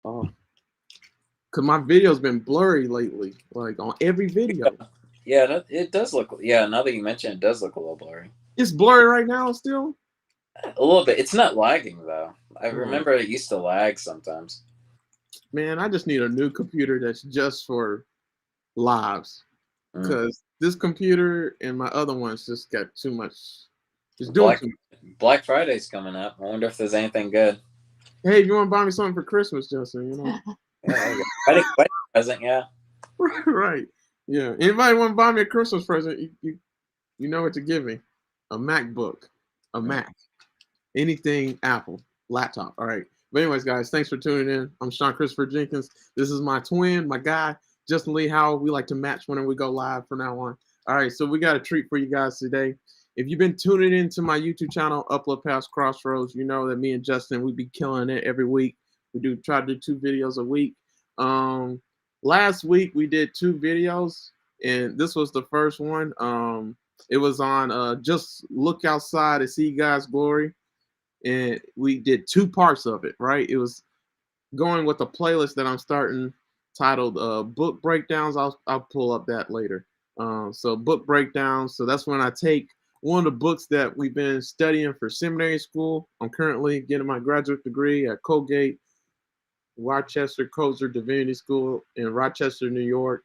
Oh, Cause my video's been blurry lately, like on every video. yeah, it does look. Yeah, now that you mention it, it does look a little blurry. It's blurry right now still. A little bit. It's not lagging though. I Oh, remember it used to lag sometimes. man, I just need a new computer that's just for lives. Mm. Cause this computer and my other ones just got too much. It's doing Black too much. Black Friday's coming up. I wonder if there's anything good. Hey, if you want to buy me something for Christmas, Justin, you know. Yeah, there you go. Wedding present. Yeah. Right. Yeah. Anybody want to buy me a Christmas present? You know what to give me. A MacBook, a Mm. Mac, anything Apple, laptop. All right. But anyways, guys, thanks for tuning in. I'm Sean Christopher Jenkins. This is my twin, my guy, Justin Lee Howell. We like to match whenever we go live from now on. All right. So we got a treat for you guys today. If you've been tuning into my YouTube channel, Uplift Past Crossroads, you know that me and Justin, we be killing it every week. We try to do 2 videos a week. Last week we did 2 videos, and this was the first one. It was on just look outside and see God's glory, and we did 2 parts of it. Right, it was going with a playlist that I'm starting titled "Book Breakdowns." I'll pull up that later. So book breakdowns. So that's when I take one of the books that we've been studying for seminary school. I'm currently getting my graduate degree at Colgate Rochester Kozer Divinity School in Rochester, New York.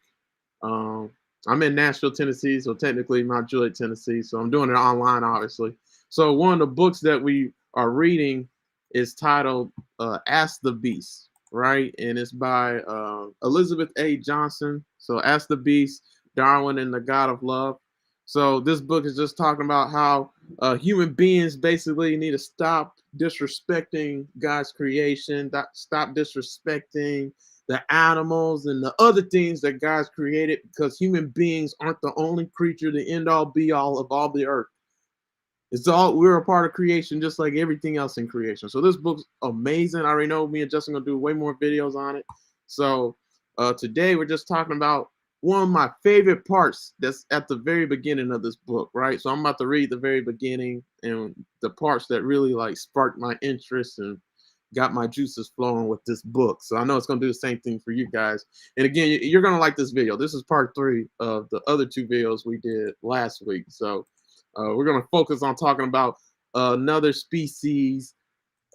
Um, I'm in Nashville, Tennessee, so technically Mount Juliet, Tennessee. So I'm doing it online, obviously. So one of the books that we are reading is titled "Ask the Beast," right? And it's by Elizabeth A. Johnson. So "Ask the Beast," Darwin and the God of Love. So this book is just talking about how human beings basically need to stop disrespecting God's creation, stop disrespecting the animals and the other things that God's created, because human beings aren't the only creature, the end all be all of all the earth. It's all, we're a part of creation just like everything else in creation. So this book's amazing. I already know me and Justin gonna do way more videos on it. So today we're just talking about one of my favorite parts that's at the very beginning of this book, right? So I'm about to read the very beginning and the parts that really like sparked my interest and got my juices flowing with this book. So I know it's going to do the same thing for you guys. And again, you're going to like this video. This is part 3 of the other 2 videos we did last week. So we're going to focus on talking about another species,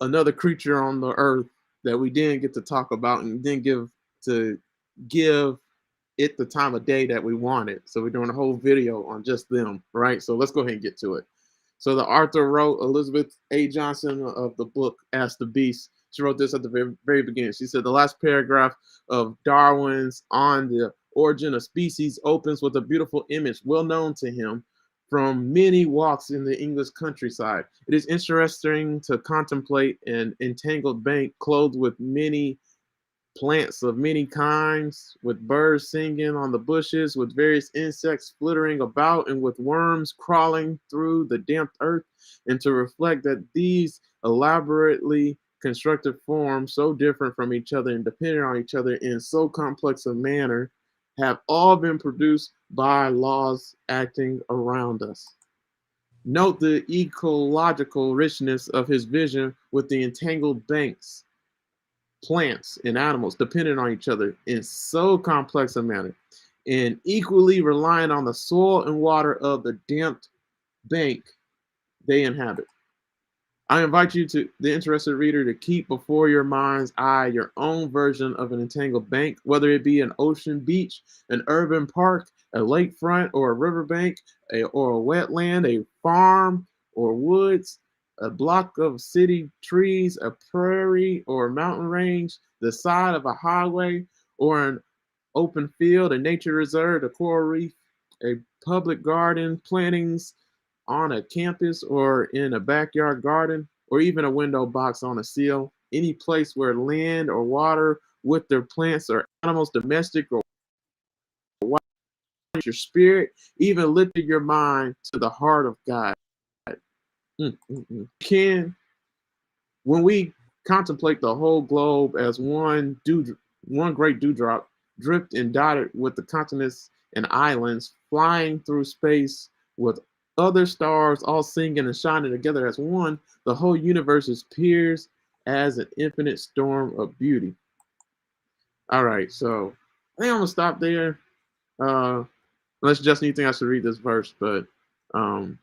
another creature on the earth that we didn't get to talk about and didn't give it the time of day that we wanted. So we're doing a whole video on just them, right? So let's go ahead and get to it. So the author wrote, Elizabeth A. Johnson of the book Ask the Beast. She wrote this at the very, very beginning. She said the last paragraph of Darwin's On the Origin of Species opens with a beautiful image well known to him from many walks in the English countryside. It is interesting to contemplate an entangled bank clothed with many plants of many kinds, with birds singing on the bushes, with various insects flittering about, and with worms crawling through the damp earth, and to reflect that these elaborately constructed forms, so different from each other and dependent on each other in so complex a manner, have all been produced by laws acting around us. Note the ecological richness of his vision with the entangled banks, plants and animals dependent on each other in so complex a manner and equally reliant on the soil and water of the damped bank they inhabit. I invite you to the interested reader to keep before your mind's eye your own version of an entangled bank, whether it be an ocean beach, an urban park, a lakefront, or a riverbank, or a wetland, a farm, or woods, a block of city trees, a prairie or mountain range, the side of a highway, or an open field, a nature reserve, a coral reef, a public garden, plantings on a campus or in a backyard garden, or even a window box on a seal, any place where land or water with their plants or animals, domestic or wild, your spirit, even lifted your mind to the heart of God. Can when we contemplate the whole globe as one great dewdrop, dripped and dotted with the continents and islands, flying through space with other stars all singing and shining together as one, the whole universe appears as an infinite storm of beauty. All right, so I think I'm gonna stop there. Unless Justin, you think I should read this verse, but um,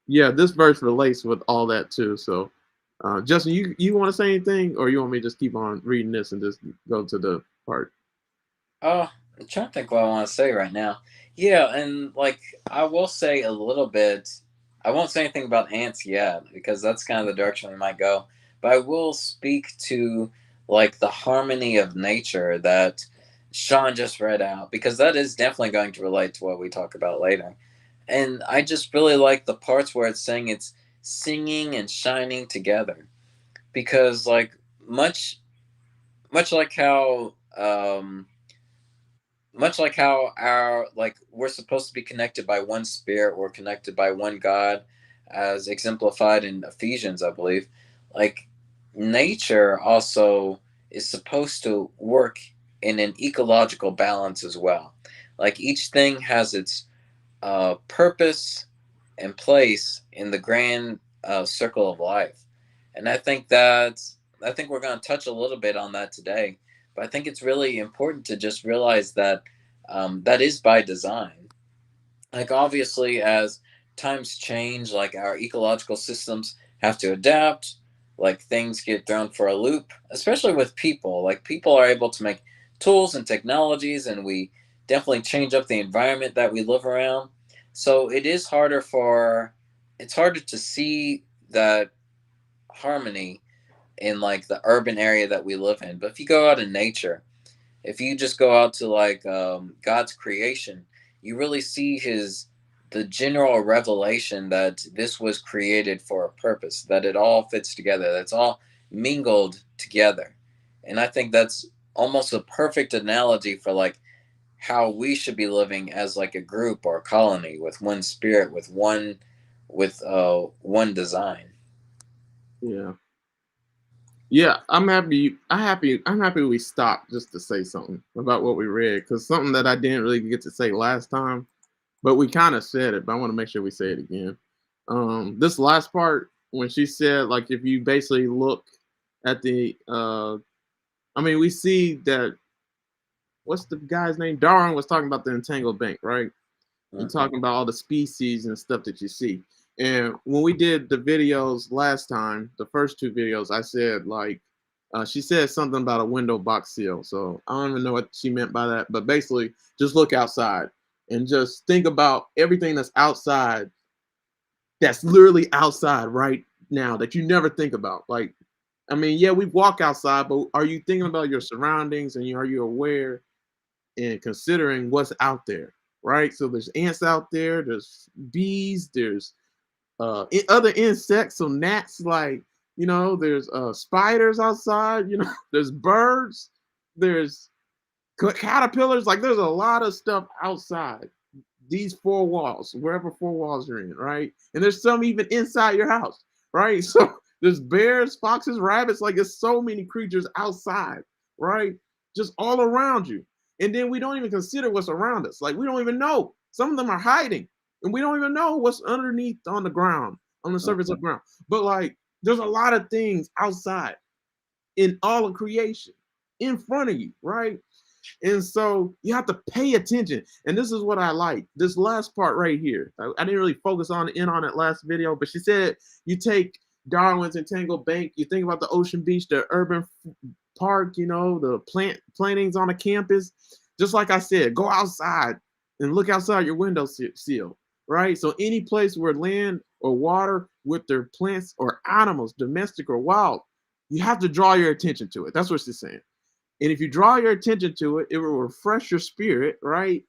yeah, this verse relates with all that too. So, Justin, you want to say anything, or you want me to just keep on reading this and just go to the part? I'm trying to think what I want to say right now. Yeah, and like I will say a little bit. I won't say anything about ants yet because that's kind of the direction we might go. But I will speak to like the harmony of nature that Sean just read out because that is definitely going to relate to what we talk about later. And I just really like the parts where it's saying it's singing and shining together because like much much like how our like we're supposed to be connected by one spirit, we're connected by one God, as exemplified in Ephesians, I believe. Like nature also is supposed to work in an ecological balance as well. Like each thing has its purpose and place in the grand circle of life. And I think we're going to touch a little bit on that today. But I think it's really important to just realize that that is by design. Like obviously, as times change, like our ecological systems have to adapt. Like things get thrown for a loop, especially with people. Like people are able to make tools and technologies, and we definitely change up the environment that we live around. So it's harder to see that harmony in like the urban area that we live in. But if you go out in nature, if you just go out to like God's creation, you really see his the general revelation that this was created for a purpose, that it all fits together, that's all mingled together. And I think that's almost a perfect analogy for like how we should be living as like a group or a colony with one spirit, with one design. Yeah, yeah. I'm happy we stopped just to say something about what we read because something that I didn't really get to say last time, but we kind of said it. But I want to make sure we say it again. This last part when she said like if you basically look at the I mean we see that what's the guy's name? Darwin was talking about the entangled bank, right? And Mhm. talking about all the species and stuff that you see. And when we did the videos last time, the first two videos, I said like she said something about a window box seal. So I don't even know what she meant by that, but basically just look outside and just think about everything that's outside, that's literally outside right now that you never think about. Like, I mean, yeah, we walk outside, but are you thinking about your surroundings and are you aware and considering what's out there, right? So there's ants out there, there's bees, there's other insects, so gnats, like there's spiders outside, there's birds, there's caterpillars, like there's a lot of stuff outside these four walls, wherever four walls you're in, right? And there's some even inside your house, right? So there's bears, foxes, rabbits, like there's so many creatures outside, right? Just all around you. And then we don't even consider what's around us. Like we don't even know. Some of them are hiding, and we don't even know what's underneath on the ground, on the surface of the ground. But like there's a lot of things outside in all of creation in front of you, right? And so you have to pay attention. And this is what I like. This last part right here. I didn't really focus on it last video, but she said you take Darwin's Entangled Bank, you think about the ocean beach, the urban park, the plantings on the campus. Just like I said, go outside and look outside your window sill, right? So any place where land or water with their plants or animals, domestic or wild, you have to draw your attention to it. That's what she's saying. And if you draw your attention to it, it will refresh your spirit, right?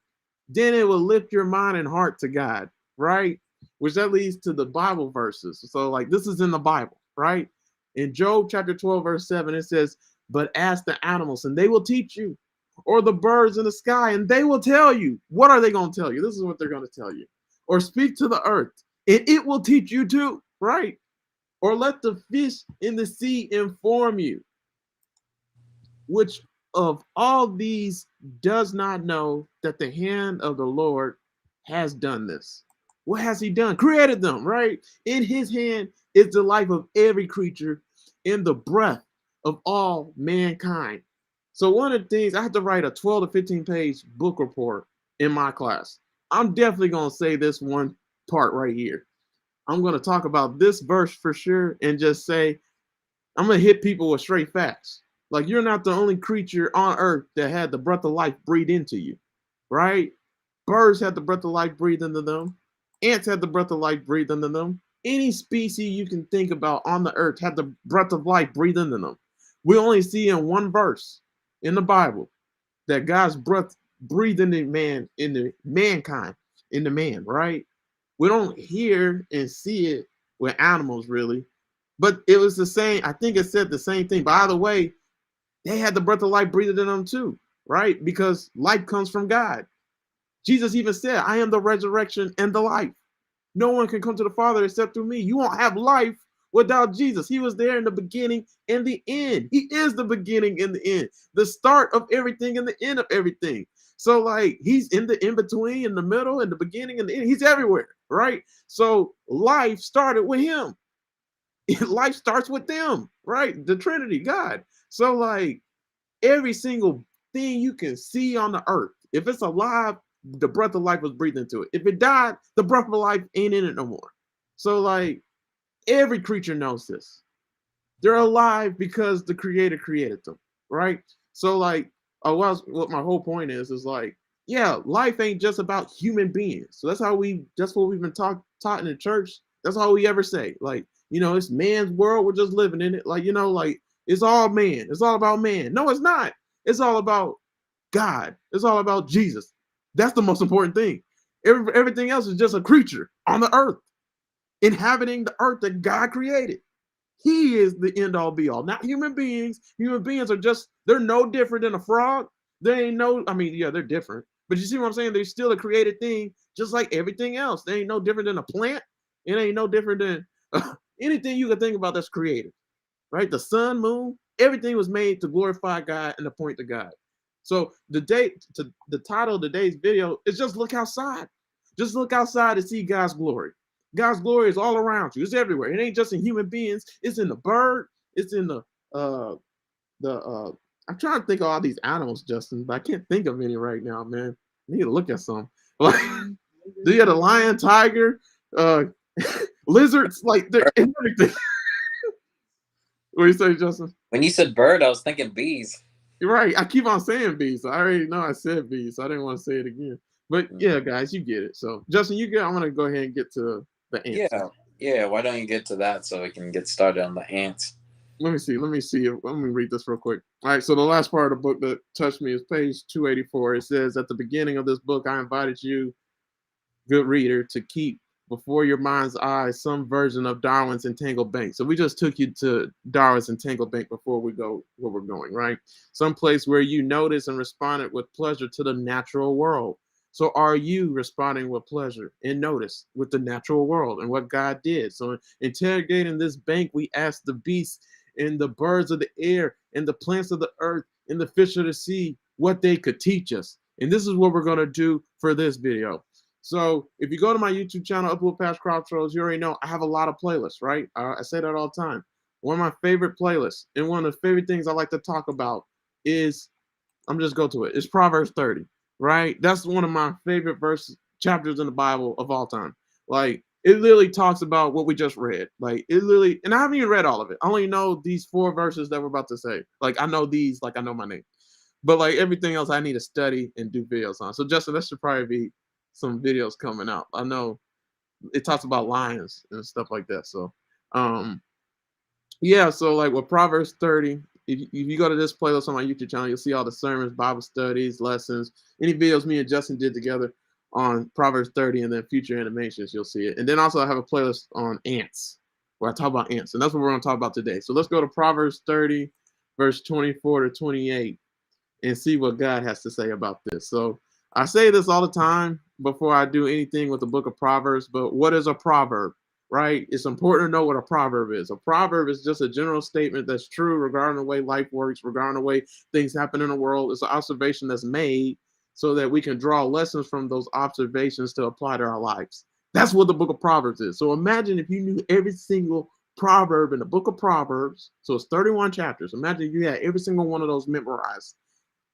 Then it will lift your mind and heart to God, right? Which that leads to the Bible verses. So, like, this is in the Bible, right? In Job chapter 12, verse 7, it says, but ask the animals, and they will teach you, or the birds in the sky, and they will tell you. What are they going to tell you? This is what they're going to tell you. Or speak to the earth, and it will teach you too, right? Or let the fish in the sea inform you. Which of all these does not know that the hand of the Lord has done this? What has he done? Created them, right? In his hand is the life of every creature in the breath of all mankind. So one of the things I had to write a 12 to 15 page book report in my class. I'm definitely gonna say this one part right here. I'm gonna talk about this verse for sure and just say I'm gonna hit people with straight facts. Like you're not the only creature on earth that had the breath of life breathed into you, right? Birds had the breath of life breathed into them. Ants had the breath of life breathed into them. Any species you can think about on the earth had the breath of life breathed into them. We only see in one verse in the Bible that God's breath breathed into man, into mankind, into man, right? We don't hear and see it with animals really, but it was the same. I think it said the same thing. By the way, they had the breath of life breathed in them too, right? Because life comes from God. Jesus even said, I am the resurrection and the life. No one can come to the Father except through me. You won't have life without Jesus. He was there in the beginning and the end. He is the beginning and the end, the start of everything and the end of everything. So, like, he's in the in between, in the middle, in the beginning and the end. He's everywhere, right? So, life started with him. Life starts with them, right? The Trinity, God. So, like, every single thing you can see on the earth, if it's alive, the breath of life was breathed into it. If it died, the breath of life ain't in it no more. So, like, every creature knows this. They're alive because the creator created them, right? So, like, what my whole point is like, yeah, life ain't just about human beings. So that's what we've been taught in the church. That's all we ever say. Like, it's man's world. We're just living in it. Like, like it's all man. It's all about man. No, it's not. It's all about God. It's all about Jesus. That's the most important thing. Everything else is just a creature on the earth, inhabiting the earth that God created. He is the end all be all, not human beings. Human beings are they're no different than a frog. They ain't no, I mean, yeah, they're different. But you see what I'm saying? They're still a created thing, just like everything else. They ain't no different than a plant. It ain't no different than anything you can think about that's created, right? The sun, moon, everything was made to glorify God and to point to God. So the title of today's video is just look outside. Just look outside to see God's glory. God's glory is all around you. It's everywhere. It ain't just in human beings. It's in the bird. It's in uh I'm trying to think of all these animals, Justin, but I can't think of any right now, man. I need to look at some. Like, do you have the lion, tiger, lizards? Like, they're in everything. What do you say, Justin? When you said bird, I was thinking bees. You're right. I keep on saying bees. I already know I said bees. So I didn't want to say it again. But yeah, guys, you get it. So Justin, you get. I'm gonna go ahead and get to the ants. Yeah. Why don't you get to that so we can get started on the ants? Let me see. Let me read this real quick. All right. So the last part of the book that touched me is page 284. It says, at the beginning of this book, I invited you, good reader, to keep before your mind's eye some version of Darwin's entangled bank. So we just took you to Darwin's entangled bank before we go where we're going, right? Some place where you noticed and responded with pleasure to the natural world. So are you responding with pleasure and notice with the natural world and what God did? So interrogating this bank, we asked the beasts and the birds of the air and the plants of the earth and the fish of the sea what they could teach us. And this is what we're going to do for this video. So if you go to my YouTube channel, Uplift Past Crossroads, you already know I have a lot of playlists, right? I say that all the time. One of my favorite playlists and one of the favorite things I like to talk about is, I'm just go to it. It's Proverbs 30, right? That's one of my favorite chapters in the Bible of all time. Like, it literally talks about what we just read. Like, it literally, and I haven't even read all of it. I only know these 4 verses that we're about to say. Like, I know these, like I know my name. But like everything else I need to study and do videos on. So Justin, that should probably be some videos coming out. I know it talks about lions and stuff like that. So yeah, so like with Proverbs 30, if you go to this playlist on my YouTube channel, you'll see all the sermons, Bible studies, lessons, any videos me and Justin did together on Proverbs 30, and then future animations, you'll see it. And then also I have a playlist on ants where I talk about ants, and that's what we're going to talk about today. So let's go to Proverbs 30, verse 24 to 28, and see what God has to say about this. So I say this all the time before I do anything with the book of Proverbs, but what is a proverb, right? It's important to know what a proverb is. A proverb is just a general statement that's true regarding the way life works, regarding the way things happen in the world. It's an observation that's made so that we can draw lessons from those observations to apply to our lives. That's what the book of Proverbs is. So imagine if you knew every single proverb in the book of Proverbs. So it's 31 chapters. Imagine if you had every single one of those memorized.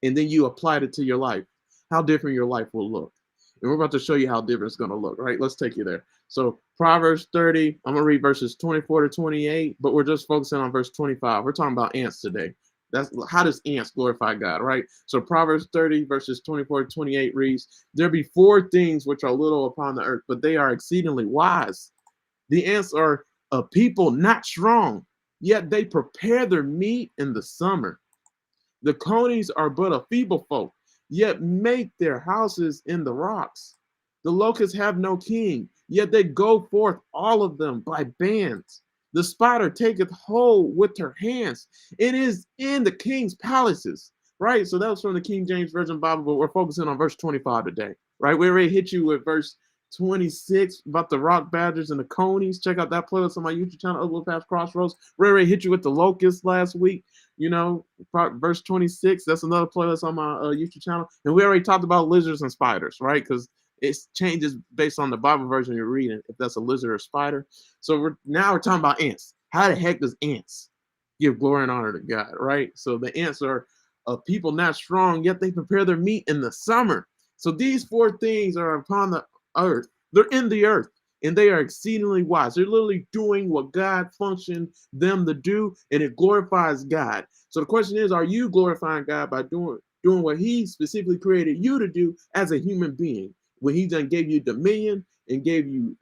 and then you applied it to your life, how different your life will look. And we're about to show you how different it's going to look, right? Let's take you there. So Proverbs 30, I'm going to read verses 24 to 28, but we're just focusing on verse 25. We're talking about ants today. That's how does ants glorify God, right? So Proverbs 30, verses 24 to 28 reads, there be four things which are little upon the earth, but they are exceedingly wise. The ants are a people not strong, yet they prepare their meat in the summer. The conies are but a feeble folk, yet make their houses in the rocks. The locusts have no king, yet they go forth all of them by bands. The spider taketh hold with her hands. It is in the king's palaces. Right? So that was from the King James Version Bible, but we're focusing on verse 25 today. Right? We already hit you with verse 26 about the rock badgers and the conies. Check out that playlist on my YouTube channel, Uplift Past Crossroads. We already hit you with the locusts last week. You know, verse 26. That's another playlist on my YouTube channel. And we already talked about lizards and spiders, right? Because it changes based on the Bible version you're reading, if that's a lizard or spider. So we're talking about ants. How the heck does ants give glory and honor to God, right? So the ants are people not strong, yet they prepare their meat in the summer. So these four things are upon the earth. They're in the earth, and they are exceedingly wise. They're literally doing what God functioned them to do, and it glorifies God. So the question is, are you glorifying God by doing what He specifically created you to do as a human being? When He done gave you dominion and gave you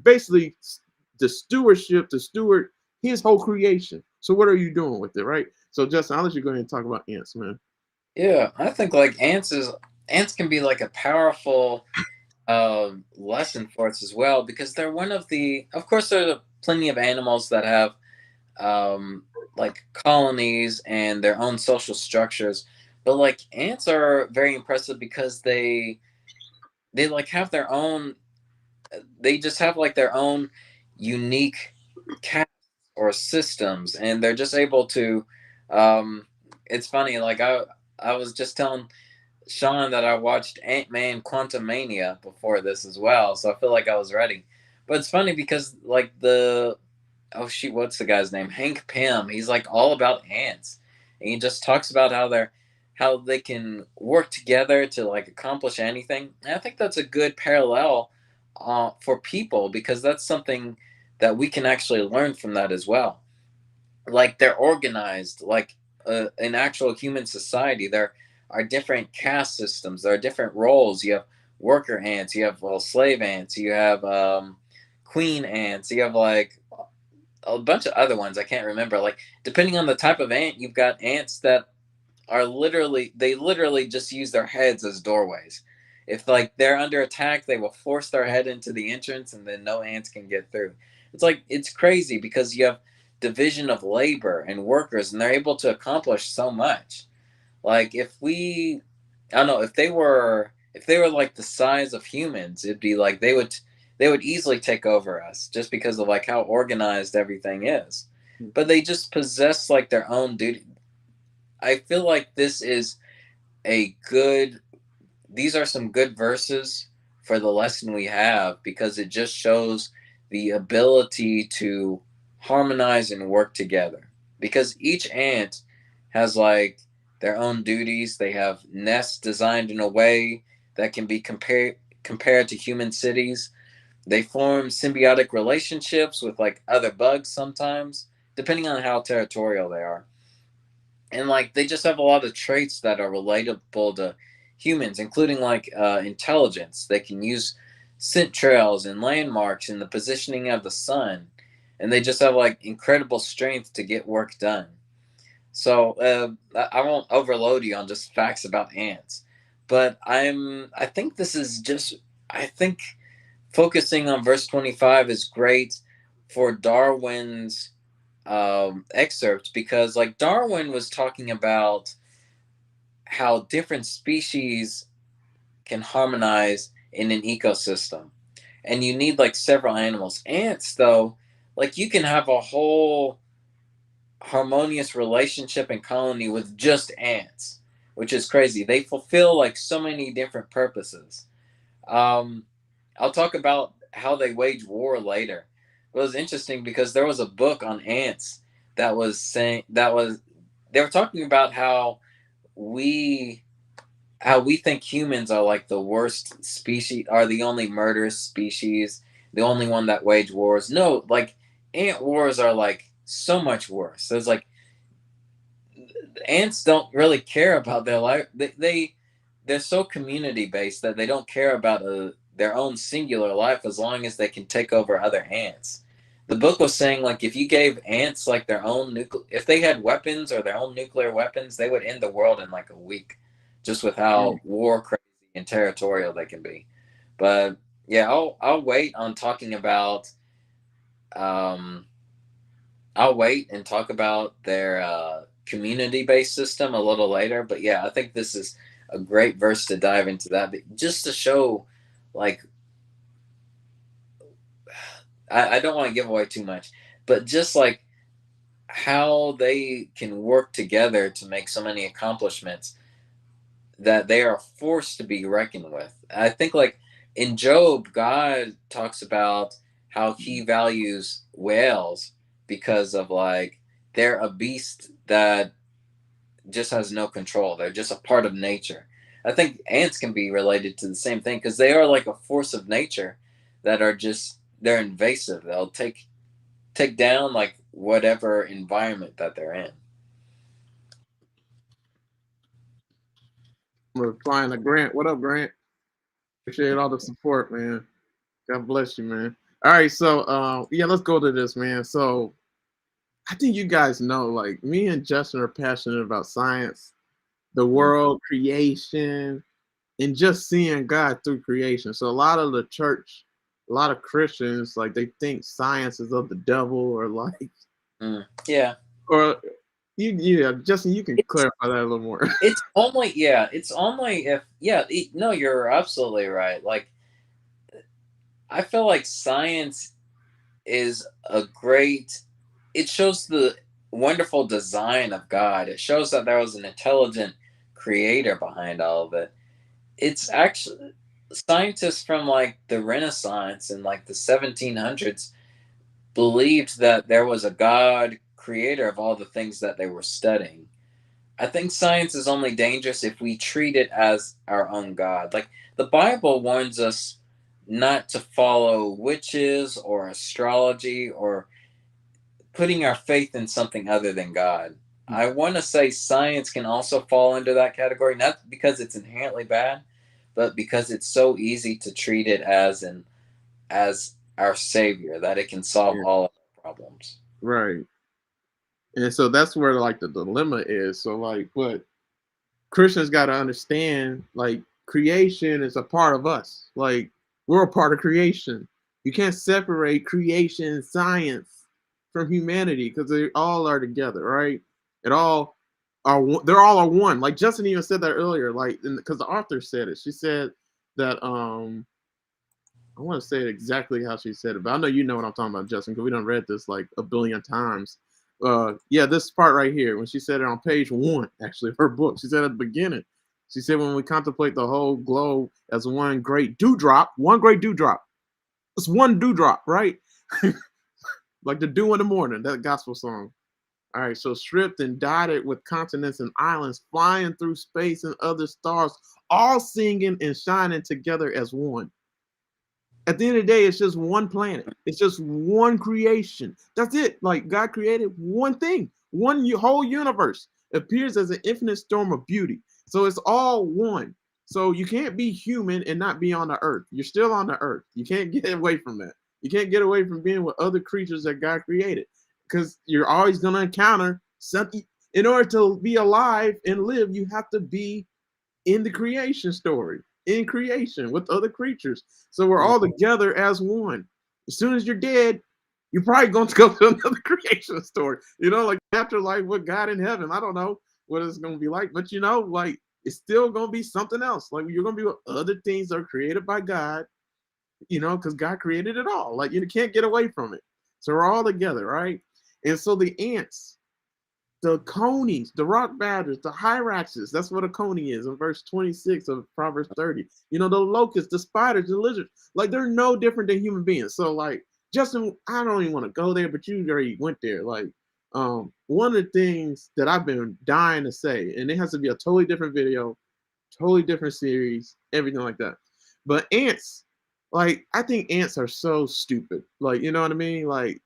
basically the stewardship to steward His whole creation. So what are you doing with it, right? So Justin, I'll let you go ahead and talk about ants, man. Yeah, I think like ants can be like a powerful lesson for us as well, because they're one of the, of course there are plenty of animals that have um, like colonies and their own social structures, but like ants are very impressive because they like have their own, they just have like their own unique casts or systems, and they're just able to um it's funny, like I was just telling Sean that I watched Ant-Man Quantumania before this as well, so I feel like I was ready. But it's funny because like the, oh shoot, what's the guy's name? Hank Pym. He's like all about ants, and he just talks about how they can work together to like accomplish anything. And I think that's a good parallel for people, because that's something that we can actually learn from that as well. Like they're organized like an actual human society. There are different caste systems. There are different roles. You have worker ants. You have, well, slave ants. You have queen ants. You have like a bunch of other ones I can't remember. Like depending on the type of ant, you've got ants that are literally, they literally just use their heads as doorways. If like they're under attack, they will force their head into the entrance, and then no ants can get through. It's like it's crazy because you have division of labor and workers, and they're able to accomplish so much. Like if we, I don't know, if they were like the size of humans, it'd be like they would easily take over us just because of like how organized everything is. But they just possess like their own duty. I feel like this is a good, these are some good verses for the lesson we have, because it just shows the ability to harmonize and work together. Because each ant has like their own duties. They have nests designed in a way that can be compared to human cities. They form symbiotic relationships with like other bugs sometimes, depending on how territorial they are. And like they just have a lot of traits that are relatable to humans, including like intelligence. They can use scent trails and landmarks and the positioning of the sun, and they just have like incredible strength to get work done. So I won't overload you on just facts about ants, but I think this is just, I think focusing on verse 25 is great for Darwin's excerpt, because like Darwin was talking about how different species can harmonize in an ecosystem, and you need like several animals. Ants, though, like you can have a whole harmonious relationship and colony with just ants, which is crazy. They fulfill like so many different purposes. Um, I'll talk about how they wage war later. It was interesting because there was a book on ants that was saying that was, they were talking about how we how we think humans are like the worst species, are the only murderous species, the only one that wage wars. No, like ant wars are like so much worse. There's like ants don't really care about their life. They're so community based that they don't care about their own singular life as long as they can take over other ants. The book was saying like if you gave ants like their own if they had weapons or their own nuclear weapons, they would end the world in like a week, just with how war crazy and territorial they can be. But yeah, I'll wait on talking about um I'll wait and talk about their community based system a little later. But yeah, I think this is a great verse to dive into that, just to show, like, I don't want to give away too much, but just like how they can work together to make so many accomplishments that they are forced to be reckoned with. I think, like, in Job, God talks about how he values whales because of like they're a beast that just has no control. They're just a part of nature. I think ants can be related to the same thing because they are like a force of nature that are just they're invasive. They'll take down like whatever environment that they're in. We're flying to Grant. What up, Grant? Appreciate all the support, man. God bless you, man. All right, so yeah, let's go to this, man. So I think you guys know, like, me and Justin are passionate about science, the world, creation, and just seeing God through creation. So a lot of the church, a lot of Christians, like, they think science is of the devil, or like, Yeah. or yeah, Justin, you can clarify that a little more. It's only it's only if no, you're absolutely right. Like I feel like science is a great it shows the wonderful design of God. It shows that there was an intelligent creator behind all of it. It's actually scientists from like the Renaissance and like the 1700s believed that there was a God creator of all the things that they were studying. I think science is only dangerous if we treat it as our own God. Like the Bible warns us not to follow witches or astrology or putting our faith in something other than God. I want to say science can also fall into that category, not because it's inherently bad, but because it's so easy to treat it as our savior that it can solve Yeah, all of our problems. right. And so that's where like the dilemma is. So like, but Christians got to understand, like, creation is a part of us. Like, we're a part of creation. You can't separate creation and science from humanity because they all are together, right? It all they're all are one. Like Justin even said that earlier, like, because the author said it. She said that I want to say it exactly how she said it, but I know you know what I'm talking about, Justin, because we done read this like a billion times. Yeah, this part right here, when she said it on page 1, actually, of her book, she said at the beginning, she said, when we contemplate the whole globe as one great dewdrop, it's one dewdrop, right? Like the dew in the morning, that gospel song. All right, so stripped and dotted with continents and islands, flying through space and other stars, all singing and shining together as one. At the end of the day, it's just one planet. It's just one creation. That's it. Like, God created one thing, one whole universe. It appears as an infinite storm of beauty. So it's all one. So you can't be human and not be on the earth. You're still on the earth. You can't get away from that. You can't get away from being with other creatures that God created, because you're always going to encounter something. In order to be alive and live, you have to be in the creation story, in creation with other creatures. So we're all together as one. As soon as you're dead, you're probably going to go to another creation story. You know, like afterlife with God in heaven. I don't know what it's going to be like, but you know, like, it's still going to be something else. Like, you're going to be with other things that are created by God, you know, because God created it all. Like, you can't get away from it. So we're all together, right? And so the ants, the conies, the rock badgers, the hyraxes, that's what a coney is in verse 26 of Proverbs 30. You know, the locusts, the spiders, the lizards, like, they're no different than human beings. So, like, Justin, I don't even want to go there, but you already went there. Like, One of the things that I've been dying to say, and it has to be a totally different video, totally different series, everything like that. But ants, like I think ants are so stupid. Like, you know what I mean? Like,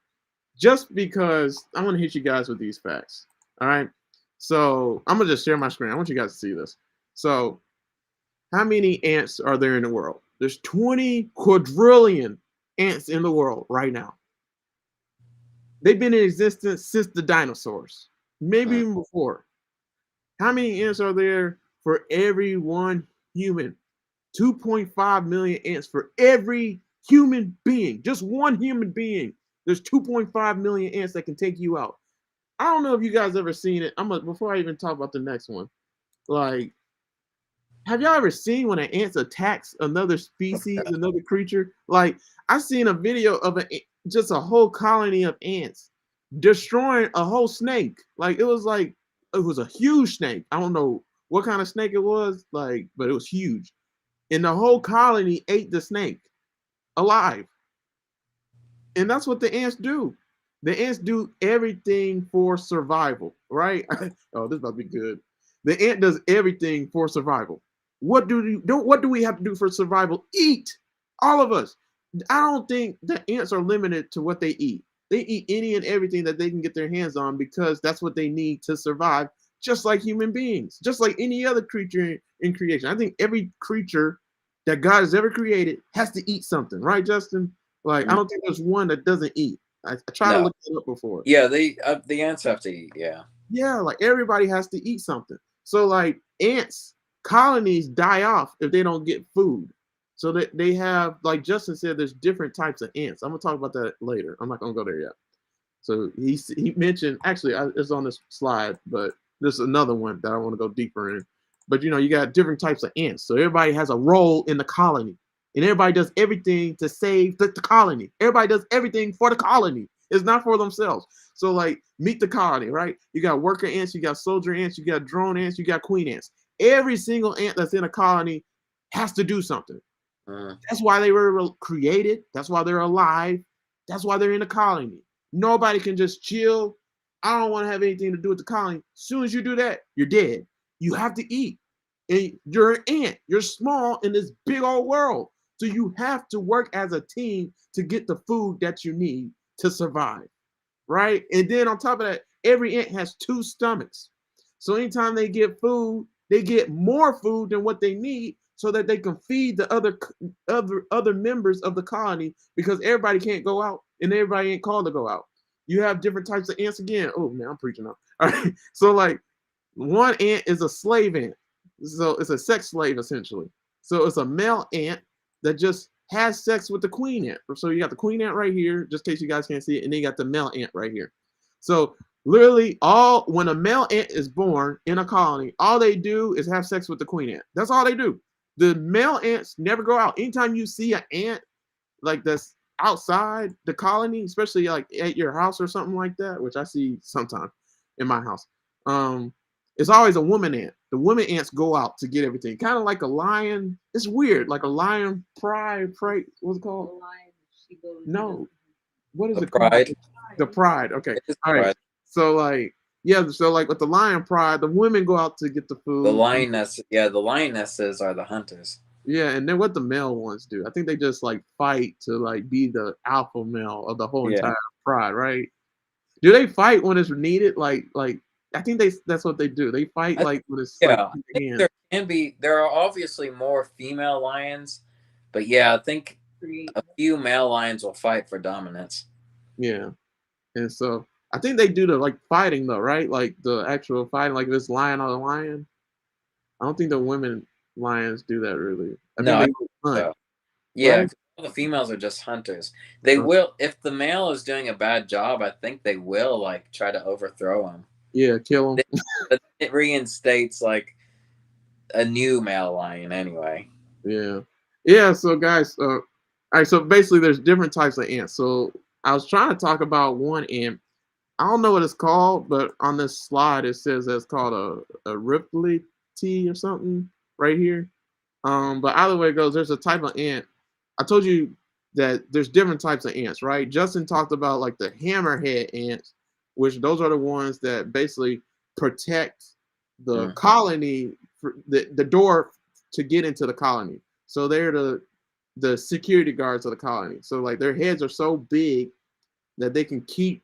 just because I want to hit you guys with these facts. All right. So I'm gonna just share my screen. I want you guys to see this. So, how many ants are there in the world? There's 20 quadrillion ants in the world right now. They've been in existence since the dinosaurs, maybe Mm. even before. How many ants are there for every one human? 2.5 million ants for every human being. Just one human being. There's 2.5 million ants that can take you out. I don't know if you guys ever seen it. Before I even talk about the next one. Like, have y'all ever seen when an ant attacks another species, another creature? Like, I've seen a video of just a whole colony of ants destroying a whole snake. Like it was a huge snake. I don't know what kind of snake it was, like, but it was huge. And the whole colony ate the snake alive. And that's what the ants do. The ants do everything for survival, right? Oh, this about to be good. The ant does everything for survival. What do we have to do for survival? Eat. All of us. I don't think the ants are limited to what they eat. They eat any and everything that they can get their hands on because that's what they need to survive, just like human beings, just like any other creature in creation. I think every creature that God has ever created has to eat something, right, Justin? Like, I Mm. don't think there's one that doesn't eat. I tried to No. look it up before. Yeah, the ants have to eat. Yeah. Yeah, like everybody has to eat something. So like ants colonies die off if they don't get food. So that they have, like Justin said, there's different types of ants. I'm gonna talk about that later. I'm not gonna go there yet. So he mentioned actually it's on this slide, but there's another one that I want to go deeper in. But you got different types of ants. So everybody has a role in the colony, and everybody does everything to save the colony. Everybody does everything for the colony. It's not for themselves. So like meet the colony, right? You got worker ants, you got soldier ants, you got drone ants, you got queen ants. Every single ant that's in a colony has to do something. Mm. That's why they were created. That's why they're alive. That's why they're in a colony. Nobody can just chill. I don't want to have anything to do with the colony. As soon as you do that, you're dead. You have to eat. And you're an ant. You're small in this big old world. So you have to work as a team to get the food that you need to survive. Right? And then on top of that, every ant has two stomachs. So anytime they get food, they get more food than what they need so that they can feed the other members of the colony, because everybody can't go out and everybody ain't called to go out. You have different types of ants again. Oh man, I'm preaching now. All right. So like one ant is a slave ant. So it's a sex slave essentially. So it's a male ant that just has sex with the queen ant. So you got the queen ant right here, just in case you guys can't see it, and then you got the male ant right here. So literally when a male ant is born in a colony, all they do is have sex with the queen ant. That's all they do. The male ants never go out. Anytime you see an ant like that's outside the colony, especially like at your house or something like that, which I see sometimes in my house, it's always a woman ant. The women ants go out to get everything, kind of like a lion. It's weird, like a lion prey. What's it called? No, what is The it called? pride. The pride. Okay, It is all right. pride. So like, yeah. So like with the lion pride, the women go out to get the The food. lioness. Yeah, the lionesses are the hunters. Yeah, and then what the male ones do, I think they just like fight to like be the alpha male of the whole Yeah. entire pride, right? Do they fight when it's needed? Like I think that's what they do. They fight I, like when it's like yeah, I think in. there can be. There are obviously more female lions, but yeah, I think a few male lions will fight for dominance. Yeah, and so I think they do the like fighting though, right? Like the actual fighting, like this lion on a lion. I don't think the women lions do that really. I think No, I they think hunt, so. Yeah, right? 'cause all the females are just hunters. They will, if the male is doing a bad job, I think they will like try to overthrow him. Yeah, kill them. But it reinstates like a new male lion anyway. Yeah. Yeah. So, guys, all right. So, basically, there's different types of ants. So, I was trying to talk about one ant. I don't know what it's called, but on this slide, it says that it's called a Ripley tea or something right here. But either way it goes, there's a type of ant. I told you that there's different types of ants, right? Justin talked about like the hammerhead ants, which those are the ones that basically protect the Mm. colony, for the door to get into the colony. So they're the security guards of the colony. So like their heads are so big that they can keep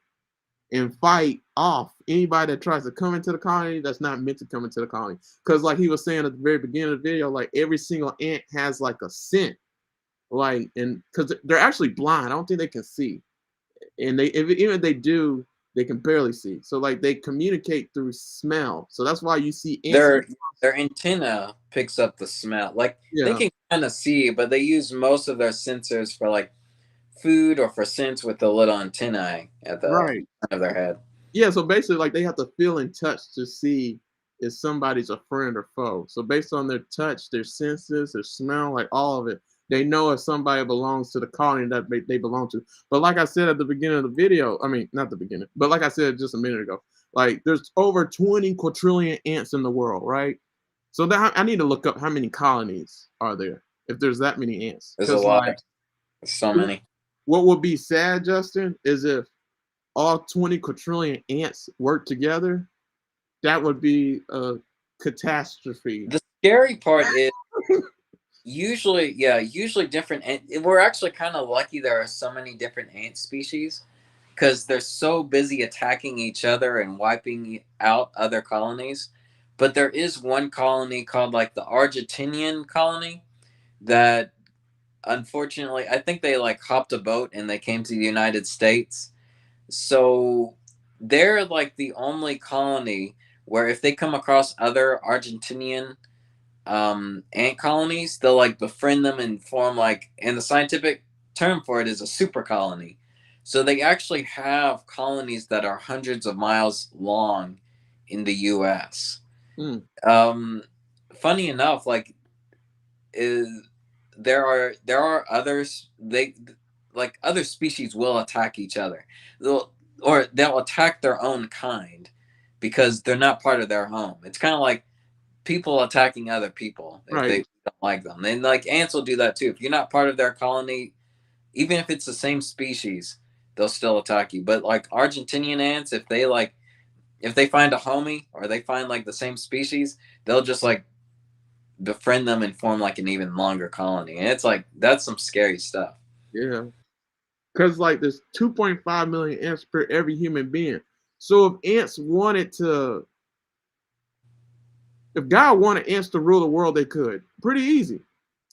and fight off anybody that tries to come into the colony that's not meant to come into the colony. Because like he was saying at the very beginning of the video, like every single ant has like a scent, like, and because they're actually blind, I don't think they can see, and even if they do, they can barely see. So like they communicate through smell. So that's why you see ants. Their antenna picks up the smell. Like they Yeah, can kind of see, but they use most of their sensors for like food or for scents with the little antennae at the right. front of their head. Yeah, so basically, like they have to feel and touch to see if somebody's a friend or foe. So based on their touch, their senses, their smell, like all of it, they know if somebody belongs to the colony that they belong to. But like I said at the beginning of the video, I mean not the beginning, but like I said just a minute ago, like there's over 20 quadrillion ants in the world, right? So that I need to look up how many colonies are there if there's that many ants. There's a Because lot. like There's so many. what would be sad, Justin, is if all 20 quadrillion ants work together, that would be a catastrophe. The scary part is usually different. And we're actually kind of lucky there are so many different ant species because they're so busy attacking each other and wiping out other colonies. But there is one colony called like the Argentinian colony that unfortunately I think they like hopped a boat and they came to the United States. So they're like the only colony where if they come across other Argentinian ant colonies, they'll like befriend them and form like, and the scientific term for it is a super colony. So they actually have colonies that are hundreds of miles long in the U.S. Mm, Um, Funny enough, like is there are others they like other species will attack each other. They'll attack their own kind because they're not part of their home. It's kind of like people attacking other people if they right. don't like them. And like ants will do that too. If you're not part of their colony, even if it's the same species, they'll still attack you. But like Argentinian ants, if they find a homie or they find like the same species, they'll just like befriend them and form like an even longer colony. And it's like that's some scary stuff. Yeah. Because like there's 2.5 million ants per every human being. So if God wanted ants to rule the world, they could. Pretty easy.